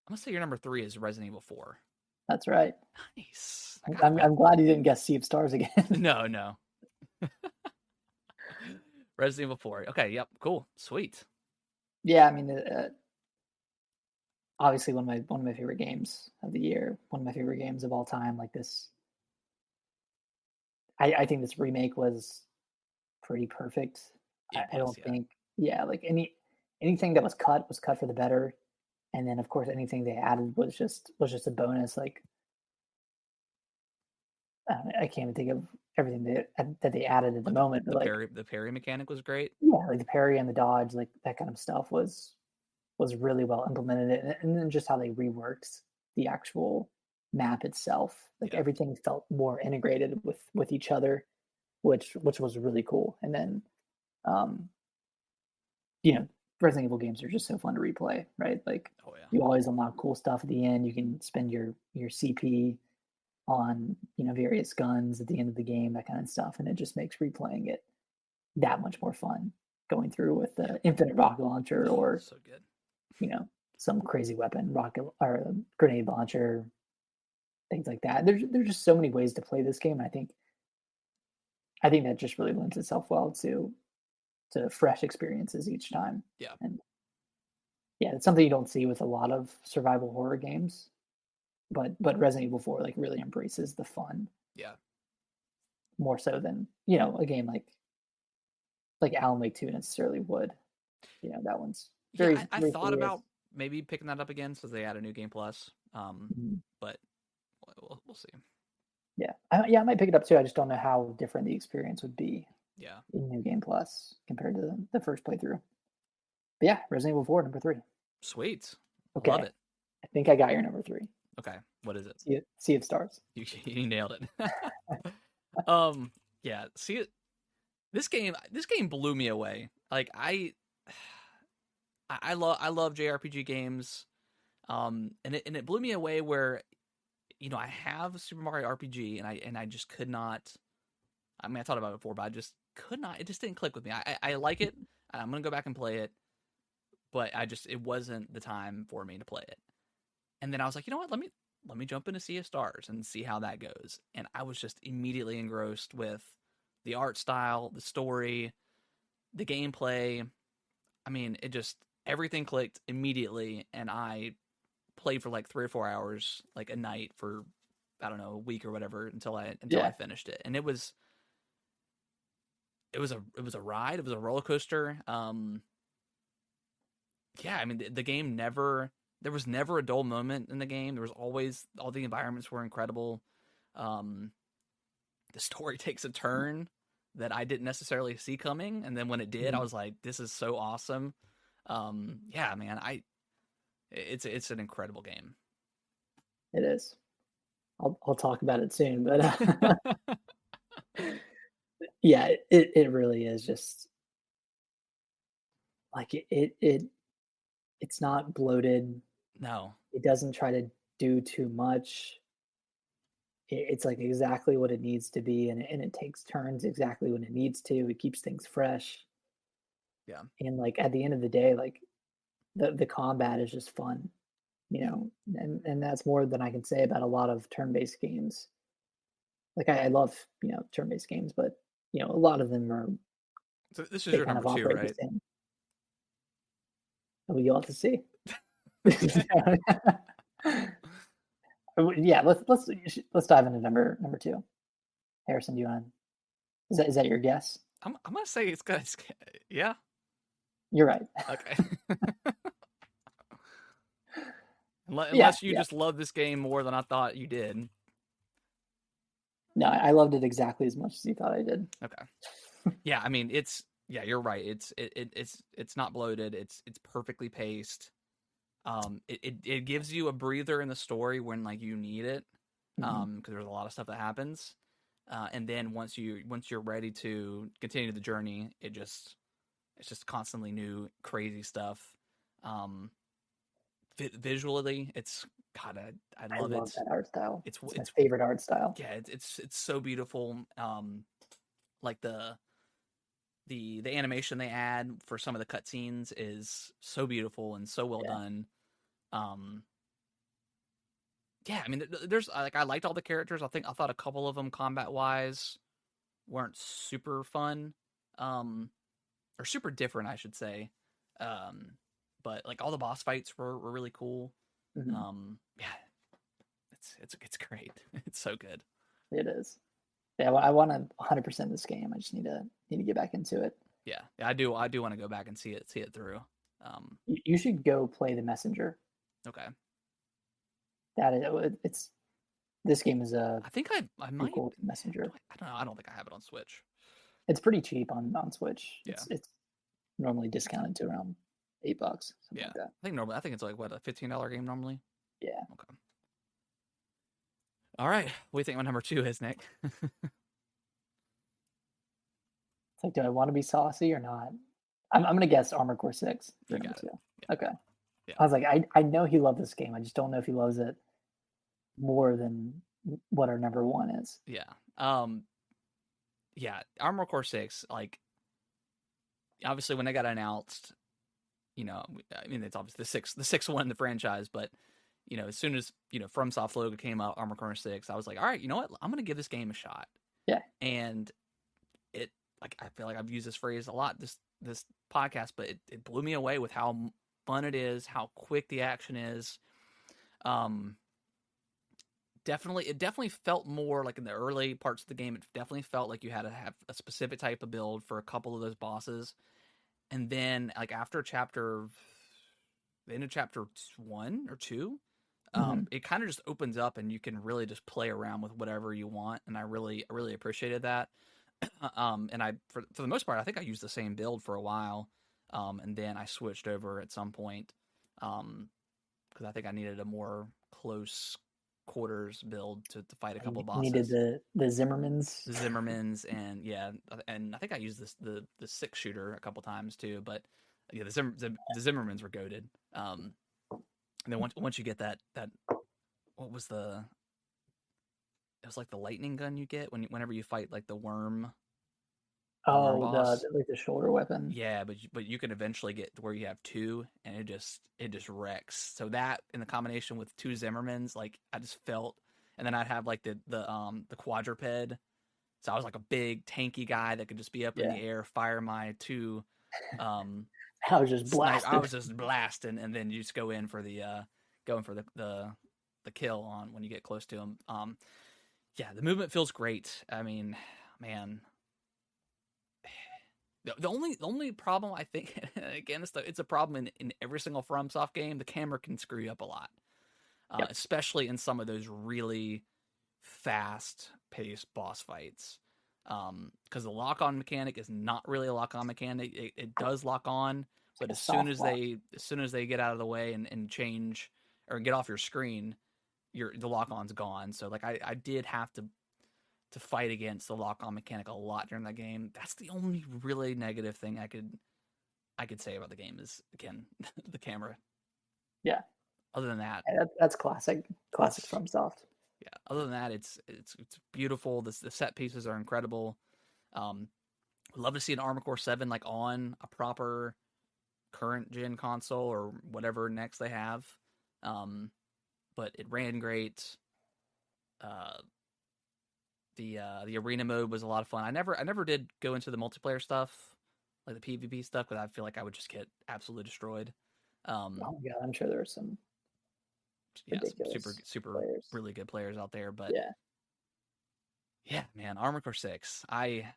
I'm gonna say your number three is Resident Evil 4. That's right. Nice. I got it I'm, right. I'm glad you didn't guess Sea of Stars again. No. Resident Evil 4. Okay, yep, cool, sweet. Yeah, I mean, obviously one of my favorite games of the year, one of my favorite games of all time. Like this, I think this remake was pretty perfect. It I was, don't yeah, think, yeah, like anything that was cut for the better, and then of course anything they added was just a bonus. Like I can't even think of everything that they added at the like moment, but like the parry mechanic was great. yeah, like the parry and the dodge, like that kind of stuff was really well implemented, and then just how they reworked the actual map itself. Like Yeah, everything felt more integrated with each other, which was really cool. And then, um, you know, Resident Evil games are just so fun to replay, right? Like oh yeah, you always unlock cool stuff at the end. You can spend your CP on various guns at the end of the game, that kind of stuff, and it just makes replaying it that much more fun. Going through with yeah. the infinite rocket launcher Oh, or so good. some crazy weapon, rocket or grenade launcher, things like that. There's just so many ways to play this game. I think that just really lends itself well to fresh experiences each time. Yeah, And yeah, it's something you don't see with a lot of survival horror games, but Resident Evil 4 like really embraces the fun yeah, more so than a game like Alan Wake 2 necessarily would. That one's yeah. very I very thought serious. about maybe picking that up again since they add a new game plus. Mhm. But we'll see. Yeah, I might pick it up too. I just don't know how different the experience would be Yeah, in New Game Plus compared to the first playthrough. But yeah, Resident Evil 4, number 3. sweet. Love Okay, it. I think I got your number 3. Okay, what is it? Sea of Stars. You nailed it. um, yeah. See, this game blew me away. Like I love JRPG games. And it blew me away where I have Super Mario RPG and I just could not. I mean, I thought about it before, but I just could not. It just didn't click with me. I like it. I'm gonna go back and play it, but it wasn't the time for me to play it. And then I was like, you know what? Let me jump into Sea of Stars and see how that goes. And I was just immediately engrossed with the art style, the story, the gameplay. I mean, it just everything clicked immediately, and I played for like 3 or 4 hours, like a night for I don't know a week or whatever until I Yeah, finished it, and it was a ride. It was a roller coaster. Yeah, I mean the game never there was never a dull moment in the game. There was always all the environments were incredible. Um, the story takes a turn that I didn't necessarily see coming, and then when it did, I mhm, was like, "This is so awesome." Yeah, man, it's an incredible game. it is. I'll talk about it soon, but yeah, it really is just like it's not bloated. No, It doesn't try to do too much. It's like exactly what it needs to be, and it takes turns exactly when it needs to. It keeps things fresh, yeah, and like at the end of the day, like the combat is just fun, and that's more than I can say about a lot of turn-based games. Like I love turn-based games, but a lot of them are so this is they your kind number of two, operate the right? same. We all have to see. Okay. Yeah, let's dive into number two. Harrison, do you want? Is that your guess? I'm gonna say yeah. You're right. Okay. Yeah, Unless you yeah. just love this game more than I thought you did. No, I loved it exactly as much as you thought I did. Okay. Yeah, I mean yeah, you're right. It's not bloated. It's perfectly paced. It gives you a breather in the story when like you need it. Mhm. Because there's a lot of stuff that happens. And then once you're ready to continue the journey, it's just constantly new crazy stuff. Um, visually, it's God, I I love love it. that art style. It's It's my it's favorite art style. yeah, it's so beautiful. Like the animation they add for some of the cutscenes is so beautiful and so well Yeah. done. Um, yeah, I mean, there's like I liked all the characters. I thought a couple of them combat wise weren't super fun, um, or super different, I should say. Um, but like all the boss fights were really cool. Mhm. Yeah, it's great. It's so good. It is. Yeah, well, I want to 100% this game. I just need to get back into it. Yeah, yeah, I do want to go back and see it through. You should go play The Messenger. Okay. That is, it's this game is a I think I might. sequel to Messenger. I don't know. I don't think I have it on Switch. It's pretty cheap on Switch. Yeah, It's normally discounted to around $8, something yeah. like that. I think it's like what a $15 game normally. Yeah. Okay. All right. What do you think my number two is, Nick? It's like, do I want to be saucy or not? I'm gonna guess Armored Core 6 for You number got it. two. Yeah, Okay. yeah, I was like, I know he loved this game. I just don't know if he loves it more than what our number one is. yeah. Um, yeah. Armor Core 6. Like, obviously, when they got announced, I mean, it's obviously the sixth one in the franchise, but as soon as FromSoft logo came out, Armor Core 6, I was like, all right, you know what? I'm gonna give this game a shot. Yeah. And it, like, I feel like I've used this phrase a lot this podcast, but it blew me away with how fun it is, how quick the action is. Um, it definitely felt more like in the early parts of the game. It definitely felt like you had to have a specific type of build for a couple of those bosses, and then like after the end of chapter 1 or 2, Hmm. it kind of just opens up and you can really just play around with whatever you want, and I really appreciated that. And for the most part, I think I used the same build for a while, and then I switched over at some point, because I think I needed a more close quarters build to fight a couple You of needed bosses. the Zimmermans. The Zimmermans, and I think I used the 6 shooter a couple times too. But yeah, the Zimmermans were goated. And then once you get that what was it was like the lightning gun you get whenever you fight like the worm Oh, boss. like the shoulder weapon. Yeah, but you can eventually get to where you have two, and it just wrecks. So that in the combination with two Zimmermans, like I just felt, and then I'd have like the quadruped. So I was like a big tanky guy that could just be up in Yeah, the air, fire my two um I was just snipe. I blasting. was just blasting, and then you just go in for the kill on when you get close to him. Yeah, the movement feels great. I mean, man, the only problem I think, again, it's a problem in every single FromSoft game. The camera can screw you up a lot, Yep, especially in some of those really fast-paced boss fights. Because the lock-on mechanic is not really a lock-on mechanic. It does lock on, it's but like a as soon soft as lock. they get out of the way and change or get off your screen, the lock-on's gone. So like I did have to fight against the lock-on mechanic a lot during that game. That's the only really negative thing I could say about the game is, again, the camera. Yeah, Other than that, that's classic it's from Soft. yeah. Other than that, it's beautiful. The set pieces are incredible. Um, I'd love to see an Armored Core 7 like on a proper current gen console or whatever next they have. Um, but it ran great. Uh, the arena mode was a lot of fun. I never did go into the multiplayer stuff, like the PvP stuff, because I feel like I would just get absolutely destroyed. Um, Oh my god, I'm sure there were some yeah, some super ridiculous super players. really good players out there, but Yeah, yeah, man, Armored Core 6. I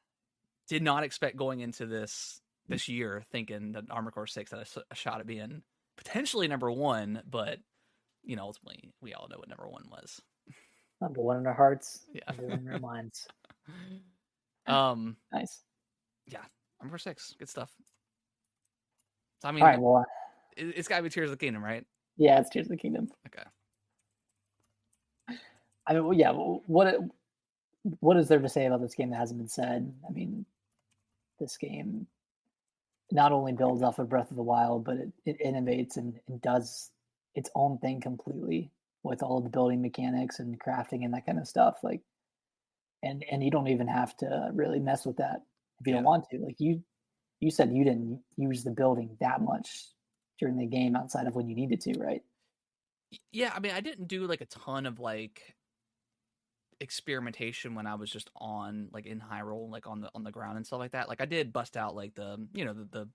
did not expect going into this year thinking that Armored Core 6 had a shot at being potentially number one, but ultimately we all know what number one was. number one in our hearts, number Yeah. one in our minds. um. Nice. Yeah. Armored Core 6. Good stuff. So I All mean, right, well, it's got to be Tears of the Kingdom, right? yeah, it's Tears of the Kingdom. Okay. I mean, well, yeah, what is there to say about this game that hasn't been said? I mean, this game not only builds off of Breath of the Wild, but it innovates and does its own thing completely with all of the building mechanics and crafting and that kind of stuff. Like, and you don't even have to really mess with that if you don't Yeah. want to. Like you said, you didn't use the building that much during the game outside of when you needed to, right? Yeah. I mean, I didn't do like a ton of like experimentation when I was just on like in Hyrule, like on the ground and stuff like that. Like I did bust out like the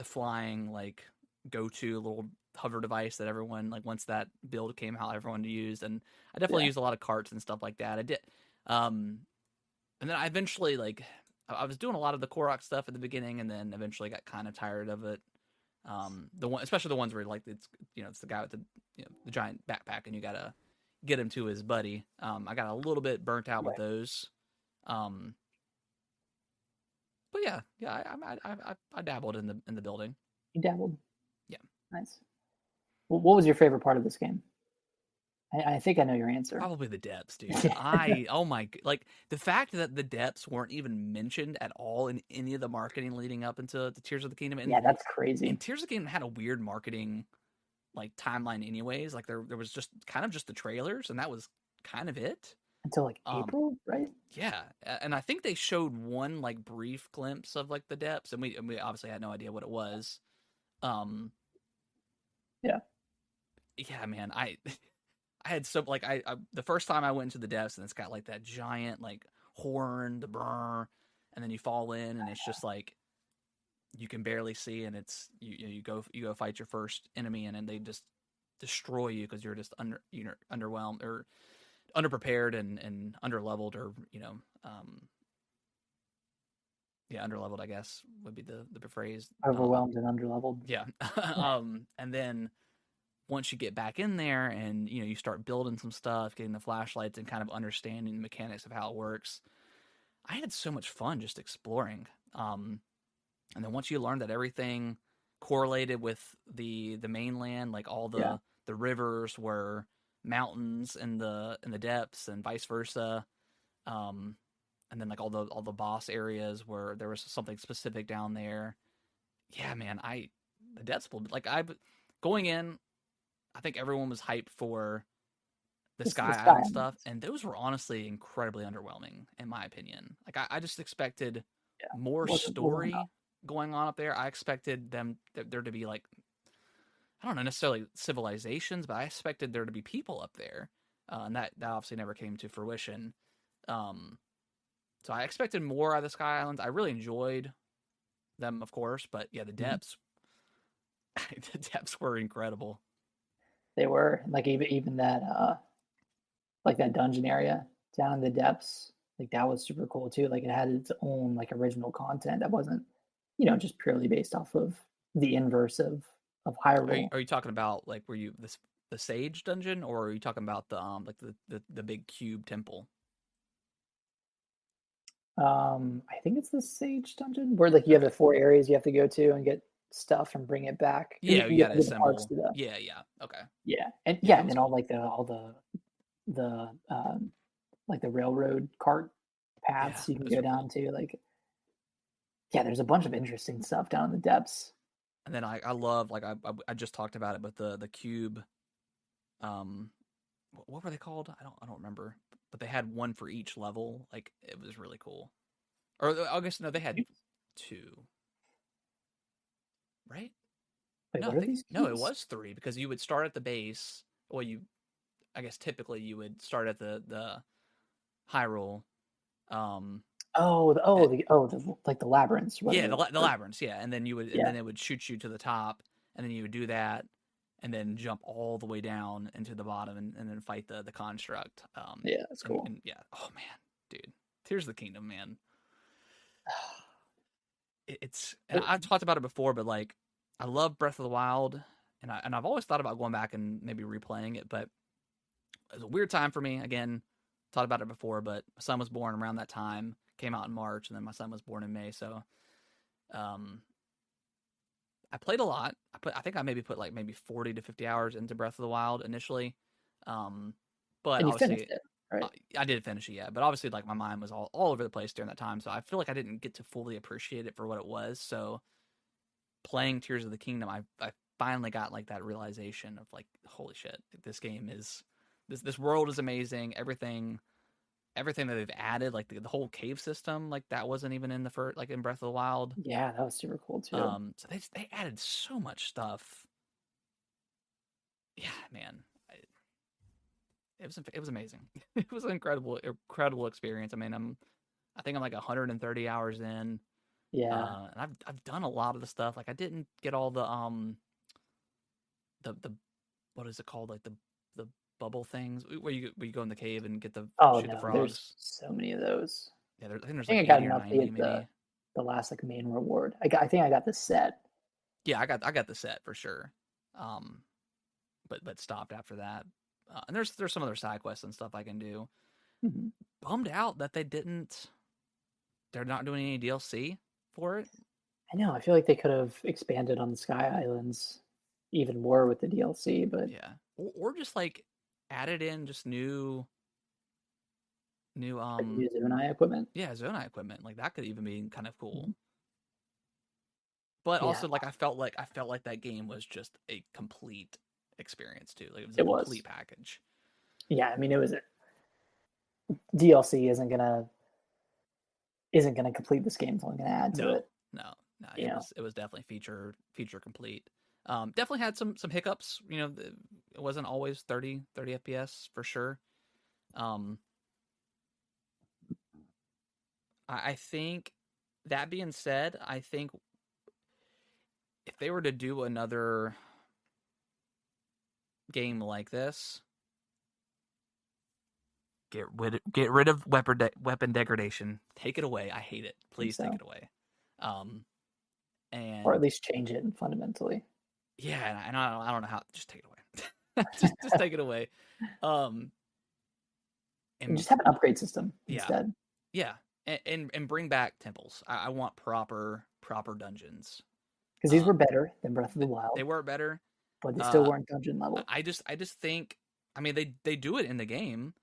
flying like go to little hover device that everyone, like once that build came out, everyone used, and I definitely Yeah, used a lot of carts and stuff like that. I did, um, and then I eventually like I was doing a lot of the Korok stuff at the beginning, and then eventually got kind of tired of it. The one, especially the ones where like it's the guy with the giant backpack, and you gotta get him to his buddy. I got a little bit burnt out with right. those. Um, but yeah, I dabbled in the building. You dabbled. Yeah. Nice. Well, what was your favorite part of this game? I think I know your answer. Probably the depths, dude. Oh my, like the fact that the depths weren't even mentioned at all in any of the marketing leading up into the Tears of the Kingdom, Yeah, that's and crazy. Tears of the Kingdom had a weird marketing like timeline, anyways. Like there was just kind of just the trailers, and that was kind of it. Until like Um, April, right? yeah, and I think they showed one like brief glimpse of like the depths, and we obviously had no idea what it was. Um, Yeah. yeah, man, I had so like I the first time I went into the depths, and it's got like that giant like horn, the brr, and then you fall in, and it's just like you can barely see, and it's you go fight your first enemy, and then they just destroy you because you're just underwhelmed or underprepared and underleveled, or yeah, underleveled, I guess would be the phrase. Overwhelmed and underleveled. Yeah. And then once you get back in there and you start building some stuff, getting the flashlights and kind of understanding the mechanics of how it works, I had so much fun just exploring. And then once you learn that everything correlated with the mainland, like all Yeah. the rivers were mountains in the depths and vice versa. Um, and then like all the boss areas where there was something specific down there. Yeah, man, the depths like I going in, I think everyone was hyped for the This is the Sky Sky Island stuff, Islands. and those were honestly incredibly underwhelming in my opinion. Like I just expected Yeah, more wasn't enough. story going on up there. I expected there to be like I don't know necessarily civilizations, but I expected there to be people up there, and that obviously never came to fruition. Um, so I expected more out of the Sky Islands. I really enjoyed them, of course, but yeah, the Mhm. depths, the depths were incredible. They were like even that like that dungeon area down in the depths. Like that was super cool too. Like it had its own like original content that wasn't, just purely based off of the inverse of Hyrule. Are you talking about like were you this the Sage dungeon, or are you talking about the like the big cube temple? I think it's the Sage dungeon where like you have Okay. the four areas you have to go to and get stuff and bring it back. Yeah, you You got have to to get the parts assemble. to the Yeah. Okay. Yeah, yeah, that and was then all cool. like the like the railroad cart Yeah, paths you can those go are down cool. to. Like yeah, there's a bunch of interesting stuff down in the depths. And then I love like I just talked about it, but the cube um what were they called? I don't remember, but they had one for each level. Like it was really cool. Or I guess no, they had two, right? Wait, No, I what are think these no, it cubes? was three because you would start at the base. Well, I guess typically you would start at the Hyrule. Um, eh, Like the labyrinths, yeah, whatever. the labyrinths, yeah, and then and Yeah, then it would shoot you to the top, and then you would do that, and then jump all the way down into the bottom, and then fight the construct. yeah, that's cool. And yeah, oh man, dude, Tears of the Kingdom, man, it's and It, I've talked about it before, but like I love Breath of the Wild, and I've always thought about going back and maybe replaying it, but it was a weird time for me. Again, talked about it before, but my son was born around that time. Came out in March, and then my son was born in May. So, um, I played a lot. I think I maybe put like maybe 40 to 50 hours into Breath of the Wild initially. Um, but and you finished obviously, it, right? I did finish it, yeah. But obviously, like my mind was all over the place during that time. So I feel like I didn't get to fully appreciate it for what it was. So playing Tears of the Kingdom, I finally got like that realization of like, holy shit, this game is this world is amazing. Everything that they've added, like the whole cave system, like that wasn't even in the first, like in Breath of the Wild. Yeah, that was super cool too. So they added so much stuff. Yeah, man, it was amazing. It was an incredible experience. I mean, I think I'm like 130 hours in, Yeah. and I've done a lot of the stuff. Like I didn't get all the what is it called, like the bubble things where you go in the cave and get the Oh shoot the no, there's frogs. so many of those. Yeah, I think I there's think like I got 80 or enough to 90 get maybe. the last like main reward. I think I got the set. Yeah, I got the set for sure. Um, but stopped after that. And there's some other side quests and stuff I can do. Mhm. Bummed out that they're not doing any DLC for it. I know. I feel like they could have expanded on the Sky Islands even more with the DLC, but Yeah, or just like added in just new like use it an eye equipment. yeah, Zonai equipment. Like that could even be kind of cool. Mhm. But Yeah, also like I felt like that game was just a complete experience too. Like it was a it was. complete package. Yeah, I mean, it was DLC isn't gonna complete this game. It's only gonna add to No, it. no, no. You know, It was definitely feature complete. Definitely had some hiccups. You know, it wasn't always 30 FPS for sure. Um, I think that being said, I think if they were to do another game like this, get rid of weapon degradation. Take it away. I hate it. I think Please take so, it away. Um, or at and least change it fundamentally, yeah, and I don't know how. Just take it away. Just take it away. Um, and and just have an upgrade system yeah, instead. yeah, and bring back temples. I want proper dungeons. Because these were Um, better than Breath of the they Wild, were better. but they still Uh, weren't dungeon level. I just think. I mean, they do it in the game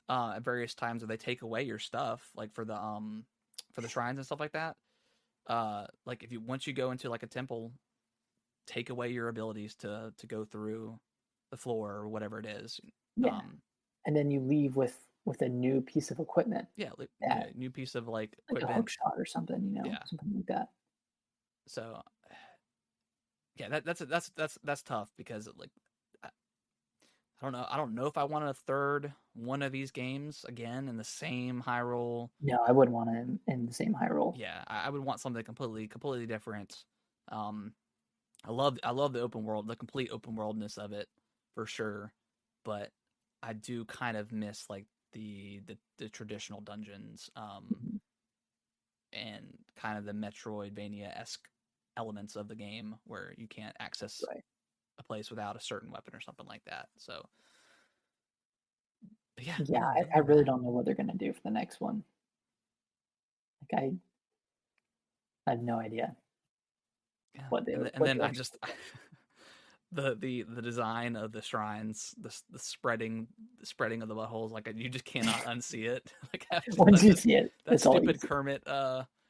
at various times where they take away your stuff, like for the shrines and stuff like that. Like if you once you go into like a temple, take away your abilities to go through the floor or whatever it is. Yeah, Um, and then you leave with a new piece of equipment yeah, like yeah, that new piece of like like a hook equipment. shot or something, Yeah. something like that. So yeah, that's tough because like I don't know if I want a third one of these games again in the same Hyrule. No, I wouldn't want it in the same high roll. Yeah, I would want something completely different. Um, I love the open world, the complete open worldness of it for sure, but I do kind of miss like the traditional dungeons Mhm. and kind of the Metroidvania esque elements of the game where you can't access Right. a place without a certain weapon or something like that. So, but yeah, Yeah, man, I really don't know what they're gonna do for the next one. Like I have no idea yeah, what they and what then I direction. just the design of the shrines, the spreading of the buttholes, like you just cannot unsee it. Like Once you see it, that that's all you stupid see. Kermit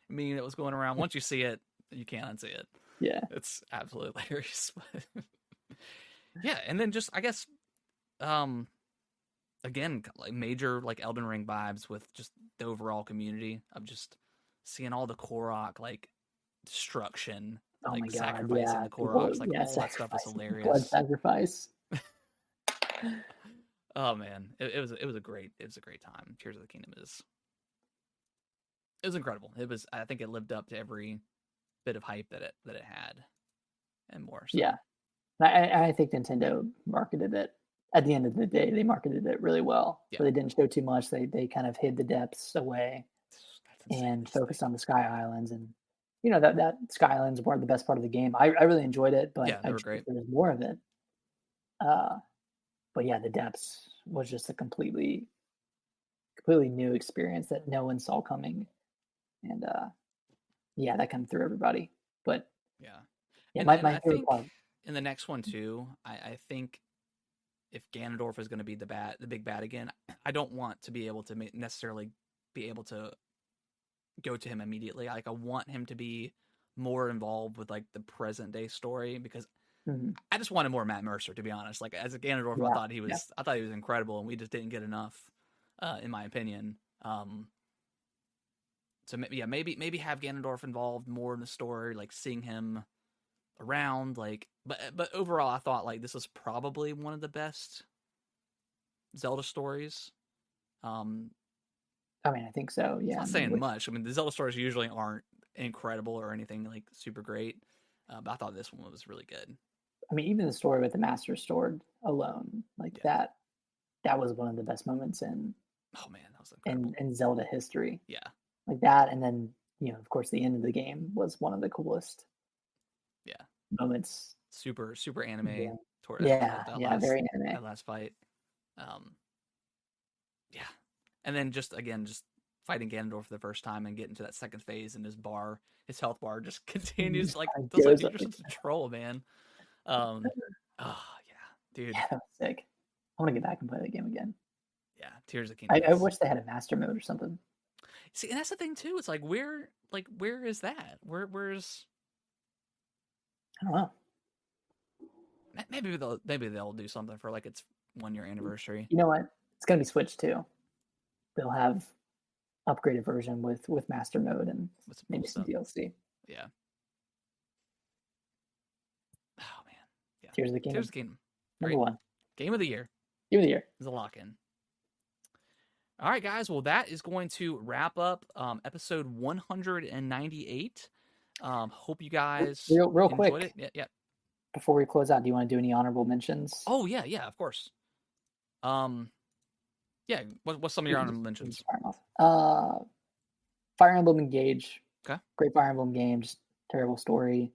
meme that was going around. Once you see it, you can't unsee it. Yeah, It's absolutely hilarious. Yeah, and then just I guess um again like major like Elden Ring vibes with just the overall community of just seeing all the Korok like destruction, oh my like god, sacrificing yeah, the people, Koroks, like yeah, all that stuff is sacrificing, blood hilarious. sacrifice. Oh man, it was a great time. Tears of the Kingdom is it was incredible. It was I think it lived up to every bit of hype that it had and more. So Yeah, I think Nintendo marketed it. At the end of the day, they marketed it really well. yeah, So they didn't show too much. They kind of hid the depths away that's insane. and It's like focused on the Sky Islands. And that Sky Islands were the best part of the game. I really enjoyed it, but yeah, I they were just wish great. there was more of it. Uh, but yeah, the depths was just a completely new experience that no one saw coming. And yeah, that kind of threw everybody. But Yeah, yeah, and my I favorite think part. in the next one too, I think if Ganondorf is going to be the big bad again, I don't want to be able to necessarily be able to go to him immediately. Like I want him to be more involved with like the present day story because Mhm. I just wanted more Matt Mercer to be honest. Like as a Ganondorf, Yeah, yeah, I thought he was incredible, and we just didn't get enough, in my opinion. So yeah, maybe have Ganondorf involved more in the story, like seeing him around. Like, but overall, I thought like this was probably one of the best Zelda stories. Um, I mean, I think so. it's Yeah, I not mean, saying much. I mean, the Zelda stories usually aren't incredible or anything like super great, but I thought this one was really good. even the story with the Master Sword alone, like Yeah. that was one of the best moments Oh man, that was incredible. in Zelda history. Yeah. Like that, and then of course, the end of the game was one of the coolest Yeah. moments. Super anime Yeah, toward yeah, yeah, very anime. that last fight. Um, yeah, and then just again just fighting Ganondorf for the first time and getting to that second phase and his health bar just It continues just like kind of it's like goes dude, up. you're such a troll, man. Oh yeah, dude. Yeah, that was sick. I want to get back and play that game again. Yeah, Tears of the Kingdom I is. wish they had a master mode or something. See, and that's the thing too. It's like where is that? Where's I don't know. maybe they'll do something for like its 1 year anniversary. You know what? It's gonna be Switch too. They'll have upgraded version with master mode and With some cool maybe some stuff. DLC. Yeah. Oh man. Yeah. Tears of the Tears Kingdom, of the Kingdom. number Great. one. Game of the year Game of the year. is a lock in. All right, guys. Well, that is going to wrap up episode 198. Hope you guys Real enjoyed quick it. Yeah, yeah. before we close out, do you want to do any honorable mentions? Oh, yeah, yeah. Of course. Um, yeah. What's some of You your can honorable just mentions? fire 'em off. Fire Emblem Engage, Okay. great Fire Emblem game, just terrible story.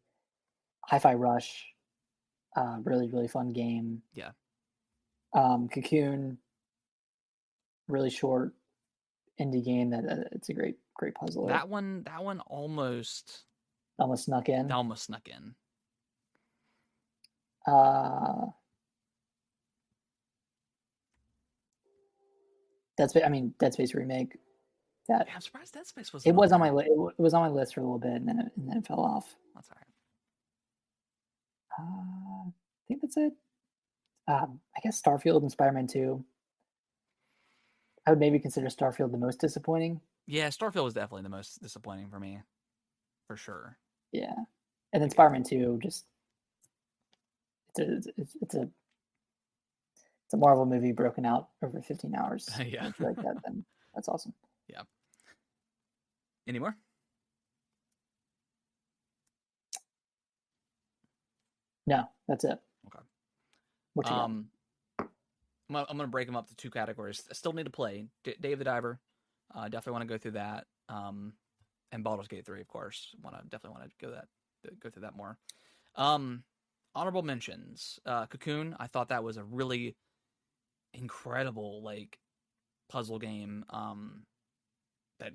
Hi-Fi Rush, really fun game. Yeah. Cocoon, really short indie game that it's a great puzzler. That one almost Almost snuck in. snuck in. Uh, Dead Space remake. That Yeah, I'm surprised Dead Space it wasn't on was on there. it was on my list for a little bit, and then it fell off. That's all right. I think that's it. I guess Starfield and Spider-Man 2. I would maybe consider Starfield the most disappointing. Yeah, Starfield was definitely the most disappointing for me, for sure. Yeah, and then Like, Spider-Man 2 just it's a Marvel movie broken out over 15 hours. yeah, If you like that, then that's awesome. yeah. Any more? No, that's it. Okay. What you got? Um, I'm gonna break them up to two categories. I still need to play Dave the Diver. Definitely want to go through that. And Baldur's Gate 3, of course. Definitely want to go through that more. Um, honorable mentions. Cocoon. I thought that was a really incredible like puzzle game. That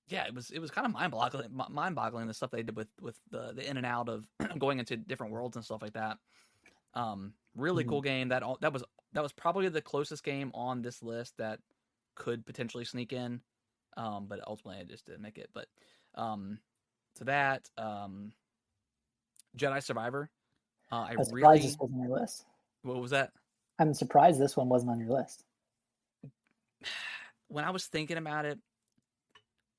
yeah, it was kind of mind boggling the stuff they did with the in and out of going into different worlds and stuff like that. Really Mm-hmm. cool game. That was probably the closest game on this list that could potentially sneak in. But ultimately I just didn't make it. But to that, Jedi Survivor. I I was surprised this really wasn't on your list. what was that? I'm surprised this one wasn't on your list. When I was thinking about it,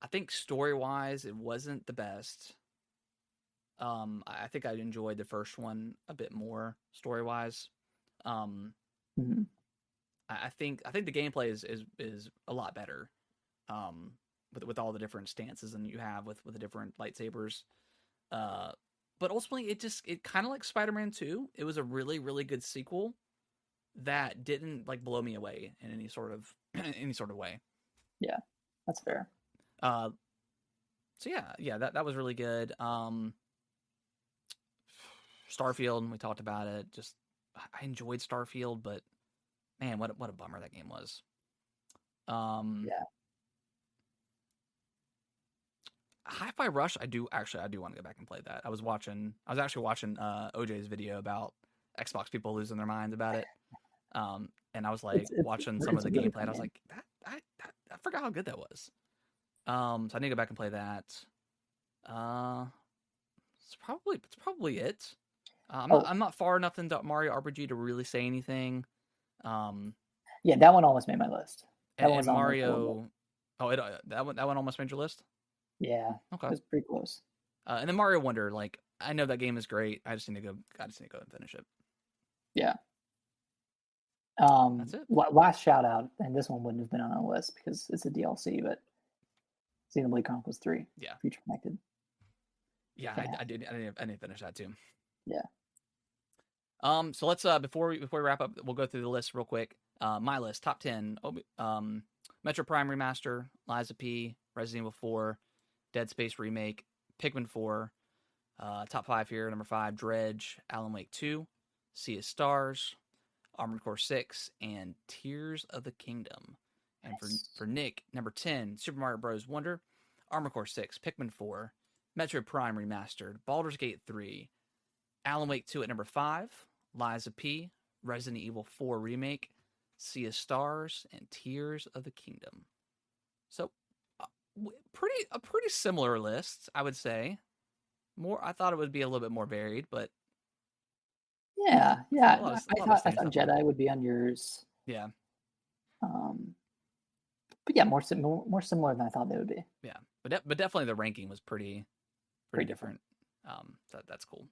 I think story wise it wasn't the best. I think I enjoyed the first one a bit more story wise. Um, Mm-hmm. I think the gameplay is a lot better. Um, with all the different stances and you have with the different lightsabers. Uh, but ultimately it kind of like Spider-Man 2. It was a really good sequel that didn't like blow me away in any sort of way. Yeah, that's fair. Uh, so yeah, that was really good. Starfield, we talked about it. Just I enjoyed Starfield, but man, what a bummer that game was. Um, Yeah. Hi-Fi Rush, I do want to go back and play that. I was actually watching OJ's video about Xbox people losing their minds about it. And I was like watching some of It's a the really gameplay, fun and I was game. like, I forgot how good that was. So I need to go back and play that. Uh, it's probably it. Oh, I'm not far enough into Mario RPG to really say anything. Um, yeah, that one almost made my list. That one and was on like a little bit. Mario, that one almost made your list. Yeah, it Okay. was pretty close. And then Mario Wonder, like I know that game is great. I just need to go and finish it. Yeah. That's it. Last shout out, and this one wouldn't have been on the list because it's a DLC, but Xenoblade Chronicles 3, Yeah, Future Connected. yeah. Fantastic. I didn't finish that too. Yeah. So let's before we wrap up, we'll go through the list real quick. My list, top 10. Metro Prime Remaster, Liza P, Resident Evil 4, Dead Space Remake, Pikmin 4. Top 5 here. Number 5, Dredge, Alan Wake 2, Sea of Stars, Armored Core 6, and Tears of the Kingdom. And Nice. for Nick, number 10, Super Mario Bros. Wonder, Armored Core 6, Pikmin 4, Metro Prime Remastered, Baldur's Gate 3, Alan Wake 2 at number 5, Liza P, Resident Evil 4 Remake, Sea of Stars, and Tears of the Kingdom. So, uh, a pretty similar list, I would say. I thought it would be a little bit more varied, but Yeah, yeah. a lot of the I same thought stuff on. Jedi would be on yours. Yeah, Um, but yeah, more similar than I thought they would be. yeah, but definitely the ranking was pretty Pretty different. different. So that's cool.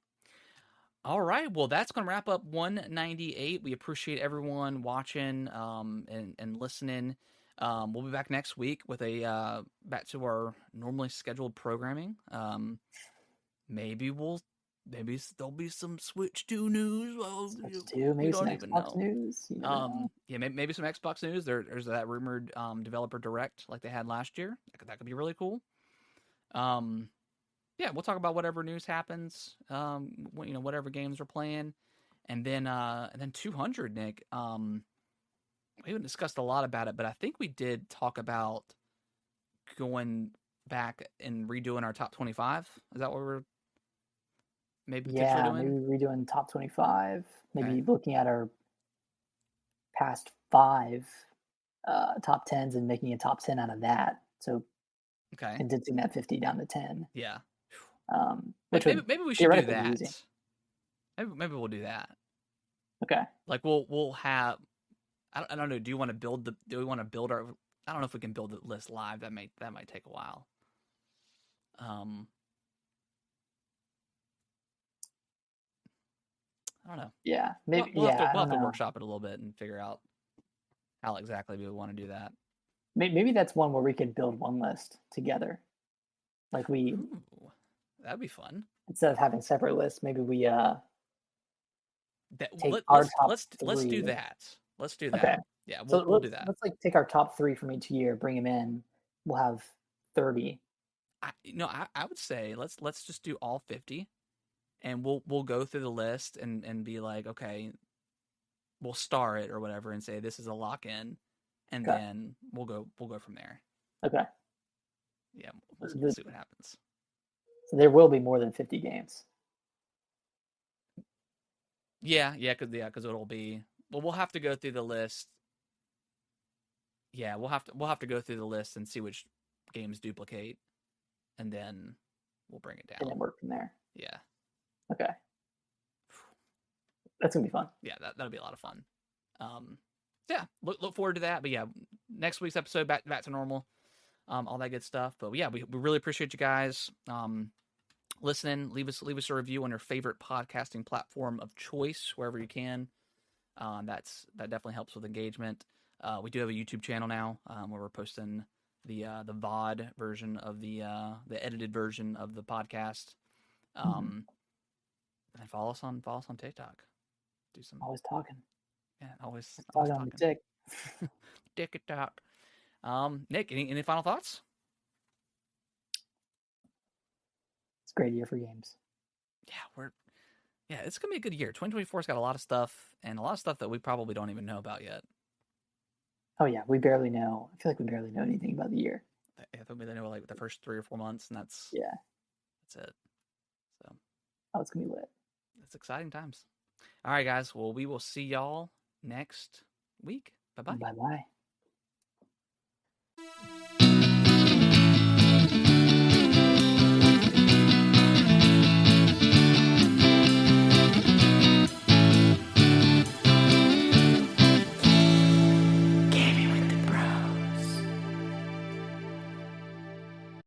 All right, well that's gonna wrap up 198. We appreciate everyone watching and listening. We'll be back next week with a back to our normally scheduled programming. Maybe there'll be some Switch 2 news. Well, Switch 2, we maybe some don't even Xbox know. news. You never know. Yeah, maybe some Xbox news. There's that rumored developer direct like they had last year. That could be really cool. Um, yeah, we'll talk about whatever news happens. Whatever games we're playing, and then 200, Nick. We haven't discussed a lot about it, but I think we did talk about going back and redoing our top 25. Is that what we're maybe potentially Yeah, maybe doing? redoing top 25. Okay. Maybe looking at our past 5 top tens and making a top 10 out of that. So Okay. condensing that 50 down to 10, Yeah. which would Maybe we should do theoretically be easy. that. Maybe we'll do that. Okay. Like we'll have. I don't know. Do you want to build the? Do we want to build our? I don't know if we can build the list live. That might take a while. Um, I don't know. Yeah. We'll, Maybe. we'll have to Yeah. I we'll don't have to know. workshop it a little bit and figure out how exactly we want to do that. Maybe that's one where we could build one list together. Like we, Ooh, that'd be fun. instead of having separate lists, maybe we That take our top let's do three. that. Let's do Okay. that. Yeah, So we'll do that. let's like take our top three from each year, bring them in. We'll have 30. I would say let's just do all 50, and we'll go through the list and be like, okay, we'll star it or whatever, and say this is a lock in, and Okay. then we'll go from there. Okay. Yeah, we'll see what happens. So there will be more than 50 games. Yeah, because it'll be we'll have to go through the list. Yeah, we'll have to go through the list and see which games duplicate, and then we'll bring it And then down. work from there. Yeah. Okay. That's gonna be fun. Yeah, that'll be a lot of fun. Yeah, look forward to that. But yeah, next week's episode back to normal. All that good stuff. But yeah, we really appreciate you guys listening. Leave us a review on your favorite podcasting platform of choice, wherever you can. That definitely helps with engagement. We do have a YouTube channel now where we're posting the VOD version of the edited version of the podcast. And follow us on TikTok. Do some Always talking. always Talking on the tick. TikTok. Nick, any final thoughts? It's a great year for games. Yeah, it's gonna be a good year. 2024's got a lot of stuff and a lot of stuff that we probably don't even know about yet. Oh yeah, we barely know. I feel like we barely know anything about the year. I think we know like the first 3 or 4 months, and that's it. So Oh, it's gonna be lit. It's exciting times. All right, guys. Well, we will see y'all next week. Bye bye. Bye bye.